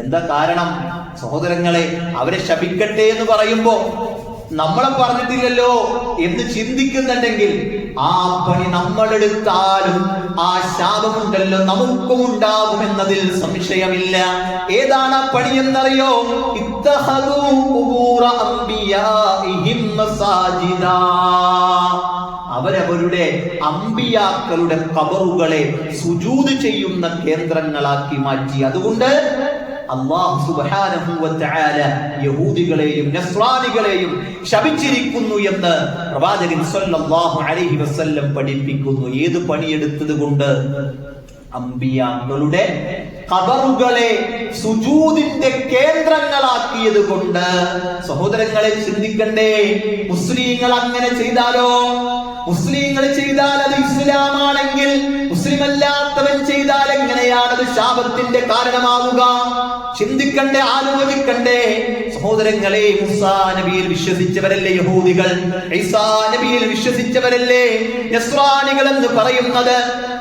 എന്താ കാരണം? സഹോദരങ്ങളെ, അവരെ ശപിക്കട്ടെ എന്ന് പറയുമ്പോ നമ്മളെ പറഞ്ഞിട്ടില്ലല്ലോ എന്ന് ചിന്തിക്കുന്നുണ്ടെങ്കിൽ ആ പണി നമ്മളെടുത്താലും ആ ശാപമുണ്ടല്ലോ നമുക്കും ഉണ്ടാകുമെന്നതിൽ സംശയമില്ല. ഏതാണ് ആ പണി എന്നറിയോ? ഇത്തഖദൂ ഖുബൂറ അംബിയാഇഹിം മസാജിദാ, അവരവരുടെ അമ്പിയാക്കളുടെ ഖബറുകളെ സുജൂദ് ചെയ്യുന്ന കേന്ദ്രങ്ങളാക്കി മാറ്റി. അതുകൊണ്ട് അല്ലാഹു സുബ്ഹാനഹു വ തആല യഹൂദികളെയും നസ്രാനികളെയും ശപിച്ചിരിക്കുന്നു എന്ന് പ്രവാചകൻ സല്ലല്ലാഹു അലൈഹി വസല്ലം പഠിപ്പിക്കുന്നു. ഏത് പണിയെടുത്തത് കൊണ്ട്? അമ്പിയാക്കളുടെ ഖബറുകളെ സുജൂദിന്റെ കേന്ദ്രങ്ങളാക്കിയത് കൊണ്ട്. സഹോദരങ്ങളെ, ചിന്തിക്കണ്ടേ, മുസ്ലിങ്ങൾ അങ്ങനെ ചെയ്താലോ? മുസ്ലിങ്ങൾ ചെയ്താൽ അത് ഇസ്ലാമാണെങ്കിൽ മുസ്ലിം അല്ലാത്തവൻ ചെയ്താൽ എങ്ങനെയാണത് ശാപത്തിന്റെ കാരണമാവുക? ചിന്തിക്കണ്ടേ, ആലോചിക്കണ്ടേ. സഹോദരങ്ങളെ, മൂസാ നബിയിൽ വിശ്വസിച്ചവരല്ലേ യഹൂദികൾ? ഈസാ നബിയിൽ വിശ്വസിച്ചവരല്ലേ നസ്രാനികൾ എന്ന് പറയുന്നത്?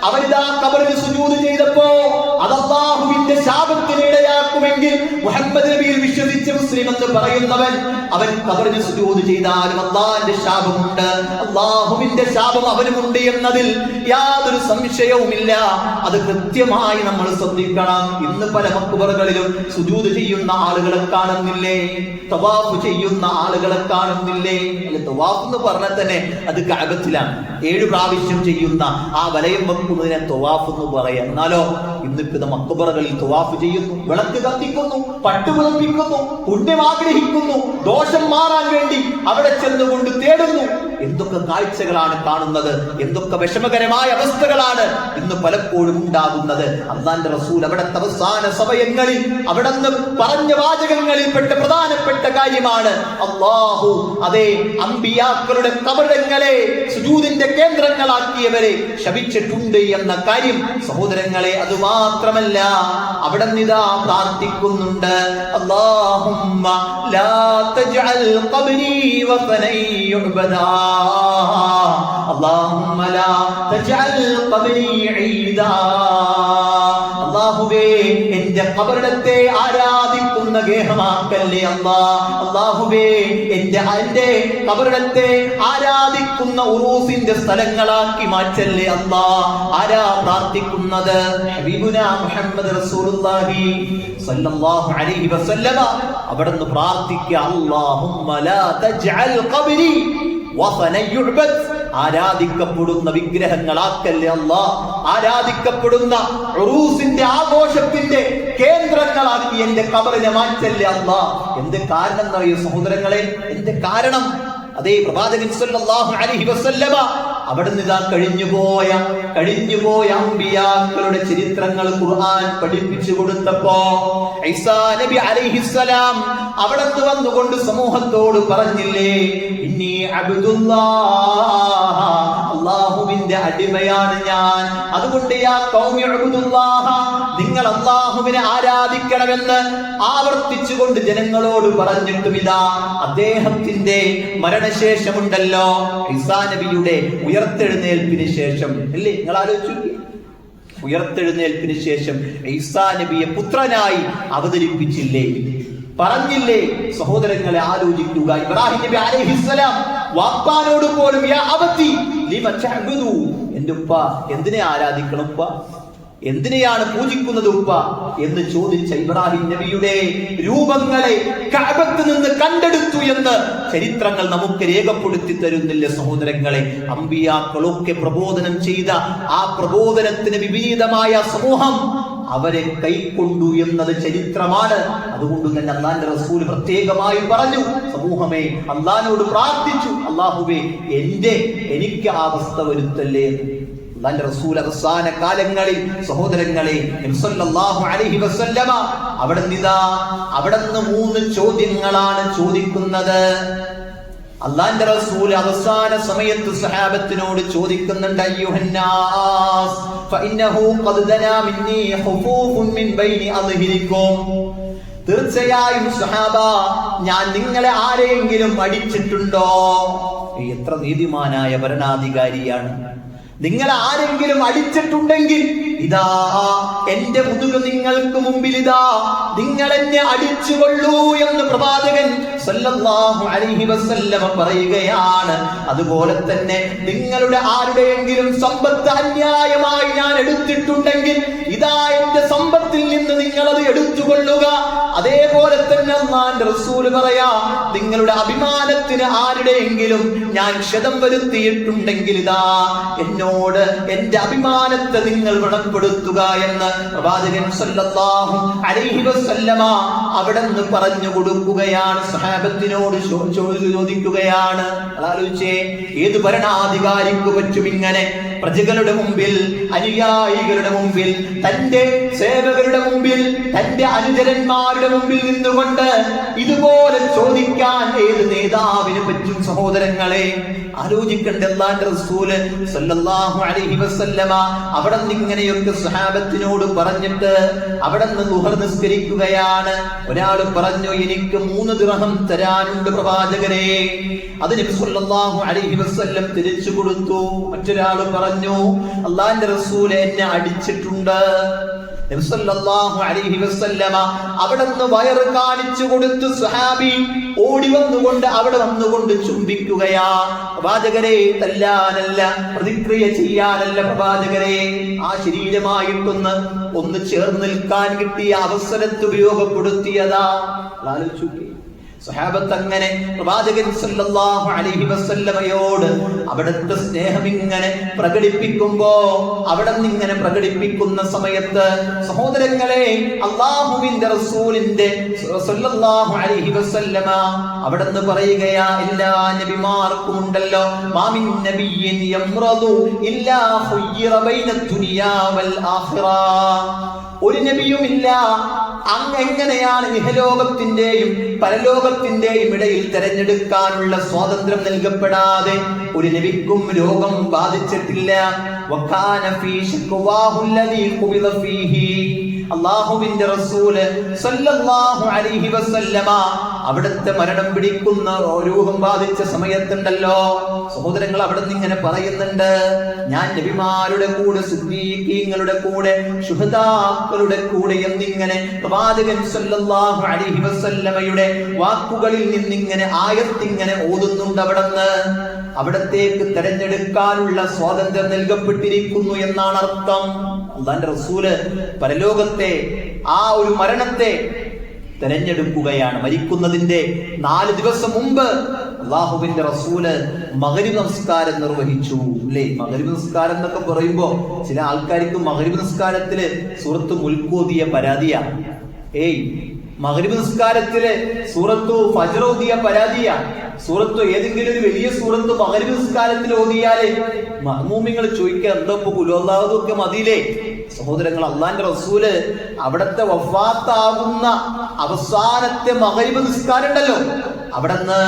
അവരിതാ ഖബറിൽ സുജൂദ് ചെയ്തപ്പോ അത് അല്ലാഹുവിന്റെ ശാപത്തിന് ഇടയാക്കുമെങ്കിൽ മുഹമ്മദ് നബിയിൽ വിശ്വസിച്ച മുസ്ലിം എന്ന് പറയുന്നവൻ അവൻ ഖബറിൽ സുജൂദ് ചെയ്താലും അല്ലാഹുവിന്റെ ശാപമുണ്ട്, അല്ലാഹുവിന്റെ ശാപം അവനുമുണ്ട് എന്നതിൽ യാതൊരു സംശയവുമില്ല. അത് കൃത്യമായി നമ്മൾ ശ്രദ്ധിക്കണം. ഇന്ന് പല മഖ്ബറുകളിലും സുജൂദ് ചെയ്യുന്ന ആളുകളെ കാണുന്നില്ലേ? തവാഫ് ചെയ്യുന്ന ആളുകളെ കാണുന്നില്ലേ? അല്ലെ, തവാഫ് എന്ന് പറഞ്ഞാൽ തന്നെ അത് കഅബത്തിലാണ് 7 പ്രാവശ്യം ചെയ്യുന്ന ആ വലയം വെക്കുന്നതിനെ തവാഫ് എന്ന് പറയാം. എന്നാലോ ഇന്നിപ്പോ മഖ്ബറകളിൽ തവാഫ് ചെയ്യുന്നു, വിളക്ക് കത്തിക്കുന്നു, പട്ടുപുതപ്പിക്കുന്നു, പുണ്യം ആഗ്രഹിക്കുന്നു, ദോഷം മാറാൻ വേണ്ടി അവിടെ ചെന്നുകൊണ്ട് തേടുന്നു. എന്തൊക്കെ കാഴ്ചകളാണ് കാണുന്നത്, എന്തൊക്കെ വിഷമകരമായ അവസ്ഥകളാണ് ഇന്ന് പലപ്പോഴും ഉണ്ടാകുന്നത്. അല്ലാഹുവിന്റെ റസൂൽ അവിടുത്തെ അവസാന സമയങ്ങളിൽ അവിടുന്ന് പറഞ്ഞ വാചകങ്ങളിൽപ്പെട്ട പ്രധാനപ്പെട്ട കാര്യമാണ് അല്ലാഹു അതേ അമ്പിയാക്കളുടെ ഖബറുകളെ സുജൂദിന്റെ കേന്ദ്രങ്ങളാക്കിയവരെ ശപിച്ചിട്ടുണ്ട് എന്ന കാര്യം. സഹോദരങ്ങളെ, അത് മാത്രമല്ല, അവിടെ നിതാ പ്രാർത്ഥിക്കുന്നുണ്ട്, അല്ലാഹുമ്മ ലാ തജ്അൽ ഖബ്രി വസനൻ യുഅബദാ, അല്ലാഹുമ്മ ലാ തജ്അൽ ഖബ്രി ഈദാ, അല്ലാഹുവേ എന്റെ ഖബറിടത്തെ ആരാധിക്കുന്ന ഗേഹമാക്കല്ലേ അല്ലാഹ്. അല്ലാഹുവേ എന്റെ ഖബറിടത്തെ ആരാധിക്കുന്ന ഉറൂസിന്റെ സ്ഥലങ്ങളാക്കി മാറ്റല്ലേ അല്ലാഹ്. ആരാ പ്രാർത്ഥിക്കുന്നത്? ഹബീബുനാ മുഹമ്മദ് റസൂലുള്ളാഹി സ്വല്ലല്ലാഹു അലൈഹി വസല്ലമ അവിടുന്ന് പ്രാർത്ഥിക്കുക, അല്ലാഹുമ്മ ലാ തജ്അൽ ഖബ്രി വസനൻ യുഅബദ്, ആരാധിക്കപ്പെടുന്ന വിഗ്രഹങ്ങളാക്കല്ലേ അല്ലാ. ആരാധിക്കപ്പെടുന്ന ഉറൂസിന്റെ ആഘോഷത്തിന്റെ കേന്ദ്രങ്ങളാക്കി എന്റെ ഖബറിനെ മാറ്റല്ലേ അല്ലാ. എന്ത് കാരണം എന്നറിയോ സഹോദരങ്ങളെ? എന്ത് കാരണം? അതേ പ്രവാചകൻ സല്ലല്ലാഹു അലൈഹി വസല്ലമ അവിടുന്ന് ഇതാ കഴിഞ്ഞുപോയ അമ്പിയാക്കളുടെ ചരിത്രങ്ങൾ ഖുർആൻ പഠിപ്പിച്ചു കൊടുത്തപ്പോ ഈസാ നബി അലൈഹിസ്സലാം അവിടുന്ന് വന്നുകൊണ്ട് സമൂഹത്തോട് പറഞ്ഞില്ലേ, ഇന്നി അബ്ദുല്ലാഹ്, അല്ലാഹുവിന്റെ അടിമയാണ് ഞാൻ. അതുകൊണ്ട് യാ ഖൗമി അബ്ദുല്ലാഹ്, നിങ്ങൾ അല്ലാഹുവിനെ ആരാധിക്കണമെന്ന് ആവർത്തിച്ചുകൊണ്ട് ജനങ്ങളോട് പറഞ്ഞിട്ടും ഇതാ അദ്ദേഹത്തിന്റെ മരണശേഷമുണ്ടല്ലോ, ഈസാ നബിയുടെ ഉയർത്തെഴുന്നേൽപ്പിന് ശേഷം അല്ലേ, നിങ്ങൾ ആലോചിച്ചു, ഉയർത്തെഴുന്നേൽപ്പിന് ശേഷം ഈസാ നബിയെ പുത്രനായി അവതരിപ്പിച്ചില്ലേ, പറഞ്ഞില്ലേ? സഹോദരങ്ങളെ ആലോചിക്കുക. ഇബ്രാഹിം നബി അലൈഹിസ്സലാം വാപ്പാനോട് പോലും യാ അബതി ലിമ തഅബുദു, എന്റെ ഉപ്പ എന്തിനെ ആരാധിക്കണം, ഉപ്പ എന്തിനെയാണ് പൂജിക്കുന്നത് ഉപ്പ എന്ന് ചോദിച്ച ഇബ്രാഹിം നബിയുടെ രൂപങ്ങളെ കഅബത്ത് നിന്ന് കണ്ടെടുത്തു എന്ന് ചരിത്രങ്ങൾ നമുക്ക് രേഖപ്പെടുത്തി തരുന്നില്ല സഹോദരങ്ങളെ. അമ്പിയാക്കളൊക്കെ പ്രബോധനം ചെയ്ത ആ പ്രബോധനത്തിന് വിപരീതമായ സമൂഹം അവരെ കൈക്കൊണ്ടു എന്നത് ചരിത്രമാണ്. അതുകൊണ്ട് തന്നെ അല്ലാഹുവിന്റെ റസൂൽ പ്രത്യേകമായി പറഞ്ഞു, സമൂഹമേ അല്ലാഹുവോട് പ്രാർത്ഥിച്ചു, അല്ലാഹുവേ എനിക്ക് ആ അവസ്ഥ വരുത്തല്ലേ. അല്ലാഹുവിന്റെ റസൂൽ അവസാന കാലങ്ങളിൽ സഹോദരങ്ങളെ നബി സല്ലല്ലാഹു അലൈഹി വസല്ലമ അവിടുന്ന് 3 ചോദ്യങ്ങളാണ് ചോദിക്കുന്നത്. അല്ലാഹുവിന്റെ റസൂൽ അവസാന സമയത്ത് സഹാബത്തിനോട് ചോദിക്കുന്നുണ്ട്, അയ്യുഹന്നാസ് ഫഇന്നഹു ഖദ് ദനാ മിന്നി ഖുഫൂഫുൻ മിൻ ബൈനി അദ്ഹിരിക്കും, തീർച്ചയായും സഹാബ ഞാൻ നിങ്ങളെ ആരെയെങ്കിലും അടിച്ചിട്ടുണ്ടോ? എത്ര നീതിമാനായ ഭരണാധികാരിയാണ്. നിങ്ങൾ ആരെങ്കിലും അടിച്ചിട്ടുണ്ടെങ്കിൽ ഇതാ എന്റെ മുതുക നിങ്ങൾക്ക് മുമ്പിൽ ഇതാ നിങ്ങൾ എന്നെ അടിച്ചുകൊള്ളൂ എന്ന് പ്രവാചകൻ സല്ലല്ലാഹു അലൈഹി വസല്ലമ പറയുകയാണ്. അതുപോലെ തന്നെ നിങ്ങളുടെ ആരുടെയെങ്കിലും സമ്പത്ത് അന്യായമായി ഞാൻ എടുത്തിട്ടുണ്ടെങ്കിൽ ഇതാ എന്റെ സമ്പത്തിൽ നിന്ന് നിങ്ങൾ അത് എടുത്തുകൊള്ളുക. അതേപോലെ തന്നെ അല്ലാഹുവിന്റെ റസൂൽ പറയാ, നിങ്ങളുടെ അഭിമാനത്തിന് ആരുടെയെങ്കിലും ഞാൻ ക്ഷതം വരുത്തിയിട്ടുണ്ടെങ്കിൽ ഇതാ എന്നോട് എന്റെ അഭിമാനത്തെ നിങ്ങൾ വ്രണപ്പെടുത്തുക എന്ന് പ്രവാചകൻ സല്ലല്ലാഹു അലൈഹി വസല്ലമ അവിടുന്ന് പറഞ്ഞു കൊടുക്കുകയാണ്. സഹാബത്തിനോട് ചോദിക്കുകയാണ്. ആലോചിച്ചേ, ഏത് ഭരണാധികാരിക്ക് പറ്റും ഇങ്ങനെ പ്രജകളുടെ മുമ്പിൽ, അനുയായികളുടെ മുമ്പിൽ, തന്റെ സേവകരുടെ മുമ്പിൽ, തന്റെ അനുചരന്മാരുടെ മുമ്പിൽ നിന്നുകൊണ്ട് ഇതുപോലെ ചോദിക്കാൻ ഏത് നേതാവിന് പറ്റും? സഹോദരങ്ങളെ ആലോചിക്കണ്ടേ. അല്ലാഹുവിന്റെ റസൂല് സല്ലല്ലാഹു അലൈഹി വസല്ലമ അവിടുന്ന് ഇങ്ങനെയൊക്കെ സഹാബത്തിനോട് പറഞ്ഞിട്ട് അവിടുന്ന് ദുഹർ നിസ്കരിക്കുകയാണ്. ഒരാൾ പറഞ്ഞു, എനിക്ക് 3 ദിർഹം തരാനുണ്ട് പ്രവാചകരെ. അത് നബി സല്ലല്ലാഹു അലൈഹി വസല്ലം തിരിച്ചു കൊടുത്തു. മറ്റൊരാൾ പറഞ്ഞു, അല്ലാഹുവിന്റെ റസൂൽ എന്നെ അടിച്ചിട്ടുണ്ട്. നബി സല്ലല്ലാഹു അലൈഹി വസല്ലമ അവിടുന്ന് വയറ് കാണിച്ചു കൊടുത്തു. സ്വഹാബി ഓടി വന്നുകൊണ്ട് അവിടെ വന്നുകൊണ്ട് ചുംബിക്കുകയാ. പ്രവാചകരെ തല്ലാനല്ല, പ്രതിക്രിയ ചെയ്യാനല്ല പ്രവാചകരെ, ആ ശരീരമായിട്ടൊന്ന് ചേർന്ന് നിൽക്കാൻ കിട്ടിയ അവസരത്തെ ഉപയോഗപ്പെടുത്തിയതാ. ആലോചിച്ചു. സഹാബത്ത് അങ്ങനെ പ്രവാചകൻ സല്ലല്ലാഹു അലൈഹി വസല്ലമയോട് അവിടുത്തെ സ്നേഹം ഇങ്ങനെ പ്രകടിപ്പിക്കുമ്പോ അവിടെ ഇങ്ങനെ പ്രകടിപ്പിക്കുന്ന സമയത്ത് സഹോദരങ്ങളെ അല്ലാഹുവിന്റെ റസൂലിന്റെ സല്ലല്ലാഹു അലൈഹി വസല്ലമ അവിടുന്ന് പറയുകയാ, എല്ലാ നബിമാർക്കും ഉണ്ടല്ലോ മാമിൻ നബിയ്യിൻ യംറദു ഇല്ലാ ഖുയ്യിറ ബൈന ദുനിയാ വൽ ആഖിറ, ഒരു നബിയുമില്ല എങ്ങനെയാണ് ഇഹലോകത്തിന്റെയും പരലോകത്തിന്റെയും ഇടയിൽ തെരഞ്ഞെടുക്കാനുള്ള സ്വാതന്ത്ര്യം നൽകപ്പെടാതെ ഒരു നബിക്കും രോഗം ബാധിച്ചിട്ടില്ല. അല്ലാഹുവിന്റെ റസൂല് സല്ലല്ലാഹു അലൈഹി വസല്ലമ അവിടുത്തെ മരണം പിടിക്കുന്ന രോഗം ബാധിച്ച സമയത്തുണ്ടല്ലോ സഹോദരങ്ങൾ, അവിടെ നിന്ന് ഇങ്ങനെ പറയുന്നുണ്ട്, ഞാൻ നബിമാരുടെ കൂടെ, സിദ്ദീഖീങ്ങളുടെ കൂടെ, ശുഹദാക്കളുടെ കൂടെ എന്നിങ്ങനെ പ്രവാചകൻ സല്ലല്ലാഹു അലൈഹി വസല്ലമയുടെ വാക്കുകളിൽ നിന്നിങ്ങനെ ആയത്തിങ്ങനെ ഓതുന്നുണ്ട്. അവിടത്തേക്ക് തെരഞ്ഞെടുക്കാനുള്ള സ്വാതന്ത്ര്യം നൽകപ്പെട്ടിരിക്കുന്നു എന്നാണ് അർത്ഥം. അല്ലാഹുവിന്റെ റസൂല് പരലോകത്തെ ആ ഒരു മരണത്തെ തെരഞ്ഞെടുക്കുകയാണ്. മരിക്കുന്നതിന്റെ 4 ദിവസം മുമ്പ് അള്ളാഹുവിന്റെ റസൂല് മഗ്രിബ് നമസ്കാരം നിർവഹിച്ചു. അല്ലേ? മഗ്രിബ് നമസ്കാരം എന്നൊക്കെ പറയുമ്പോ ചില ആൾക്കാർക്ക് മഗ്രിബ് നമസ്കാരത്തില് സൂറത്ത് മുൽക്ക് ഓതിയ പരാതിയാ. മഗ്രിബ് നിസ്കാരത്തില് സൂറത്തു ഫജ്ർ ഓതിയ പരാതിയാ. സൂറത്ത് ഏതെങ്കിലും ഒരു വലിയ സൂറത്ത് മഗ്രിബ് നിസ്കാരത്തിൽ ഓതിയാല് മഅ്മൂമിങ്ങൾ ചോദിക്കുക, എന്തോ ഇപ്പൊ ഖുൽഹുവല്ലാഹു ഒക്കെ മതിയില്ലേ? സഹോദരങ്ങൾ, അള്ളാന്റെ റസൂല് അവിടത്തെ വഫാത്താകുന്ന അവസാനത്തെ മഗ്രിബ് നിസ്കാരം ഉണ്ടല്ലോ, അവിടുന്ന്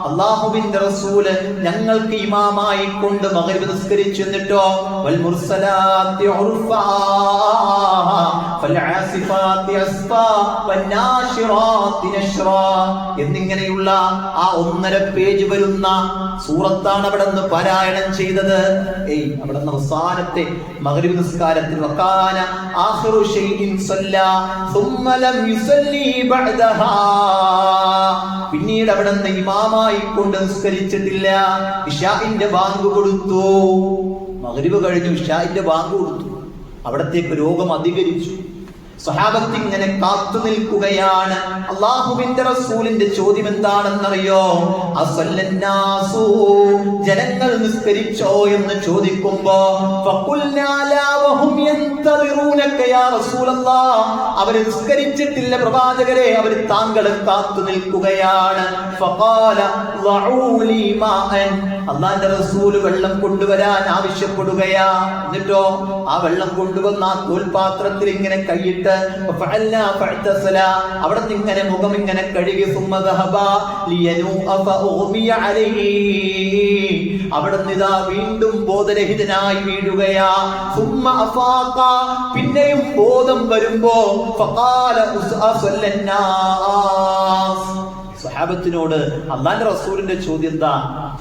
അള്ളാഹുവിന്റെ റസൂല് ഞങ്ങൾക്ക് ഇമാമായി കൊണ്ട് മഗ്രിബ് നിസ്കരിച്ചു. എന്നിട്ടോ വൽ മുർസലാത്തി ഉർഫാ ഫൽ ആസിഫാത്തി അസ്ഫാ വൻ നാശിറാത്തി നശ്റാ എന്നിങ്ങനെയുള്ള ആ 1.5 പേജ് വരുന്ന സൂറത്താണ് അവിടുന്ന് പാരായണം ചെയ്തത്. അവിടുന്ന് അവസാനത്തെ മഗ്രിബ് നിസ്കാരത്തിൽ വകാന ആഖിറു ഷൈഇൻ സല്ലാ സുമ്മ ലം യുസല്ലി ബഅദഹാ, പിന്നീട് അവിടുന്ന് ഇമാമായി കൊണ്ട് നിസ്കരിച്ചിട്ടില്ല. ഇശാഇന്റെ ബാങ്ക് കൊടുത്തു, മഗ്രിബ് കഴിഞ്ഞു, ഇശാഇന്റെ ബാങ്ക് കൊടുത്തു. അവിടത്തേക്ക് രോഗം അധികരിച്ചു. സഹാബത്ത് ഇങ്ങനെ കാത്തു നിൽക്കുകയാണ്. അള്ളാഹുവിന്റെ റസൂലിന്റെ ചോദ്യം എന്താണെന്നറിയോ? അസല്ലന്നാസു, ജനങ്ങൾ നിസ്കരിച്ചോ എന്ന് ചോദിക്കുമ്പോ ഫഖുൽനാ ലാ വഹും യന്തദിറൂനക യാ റസൂലല്ലാഹ്, അവർ നിസ്കരിച്ചിട്ടില്ല പ്രവാചകരെ, അവർ താങ്കളെ കാത്തു നിൽക്കുകയാണ്. ഫഖാല ലഊലി മാഅൻ, അള്ളാന്റെ റസൂൽ വെള്ളം കൊണ്ടുവരാൻ ആവശ്യപ്പെടുകയാ. എന്നിട്ടോ ആ വെള്ളം കൊണ്ടുവന്ന ആ തോൽപാത്രത്തിൽ ഇങ്ങനെ കൈയിട്ട് അവിടെ ഇങ്ങനെ മുഖം ഇങ്ങനെ കഴുകി അവിടെ നിതാ വീണ്ടും ബോധരഹിതനായി വീഴുകയാ. പിന്നെയും ബോധം വരുമ്പോ സ്വഹാബത്തിനോട് അള്ളാന്റെ റസൂലിന്റെ ചോദ്യം എന്താ?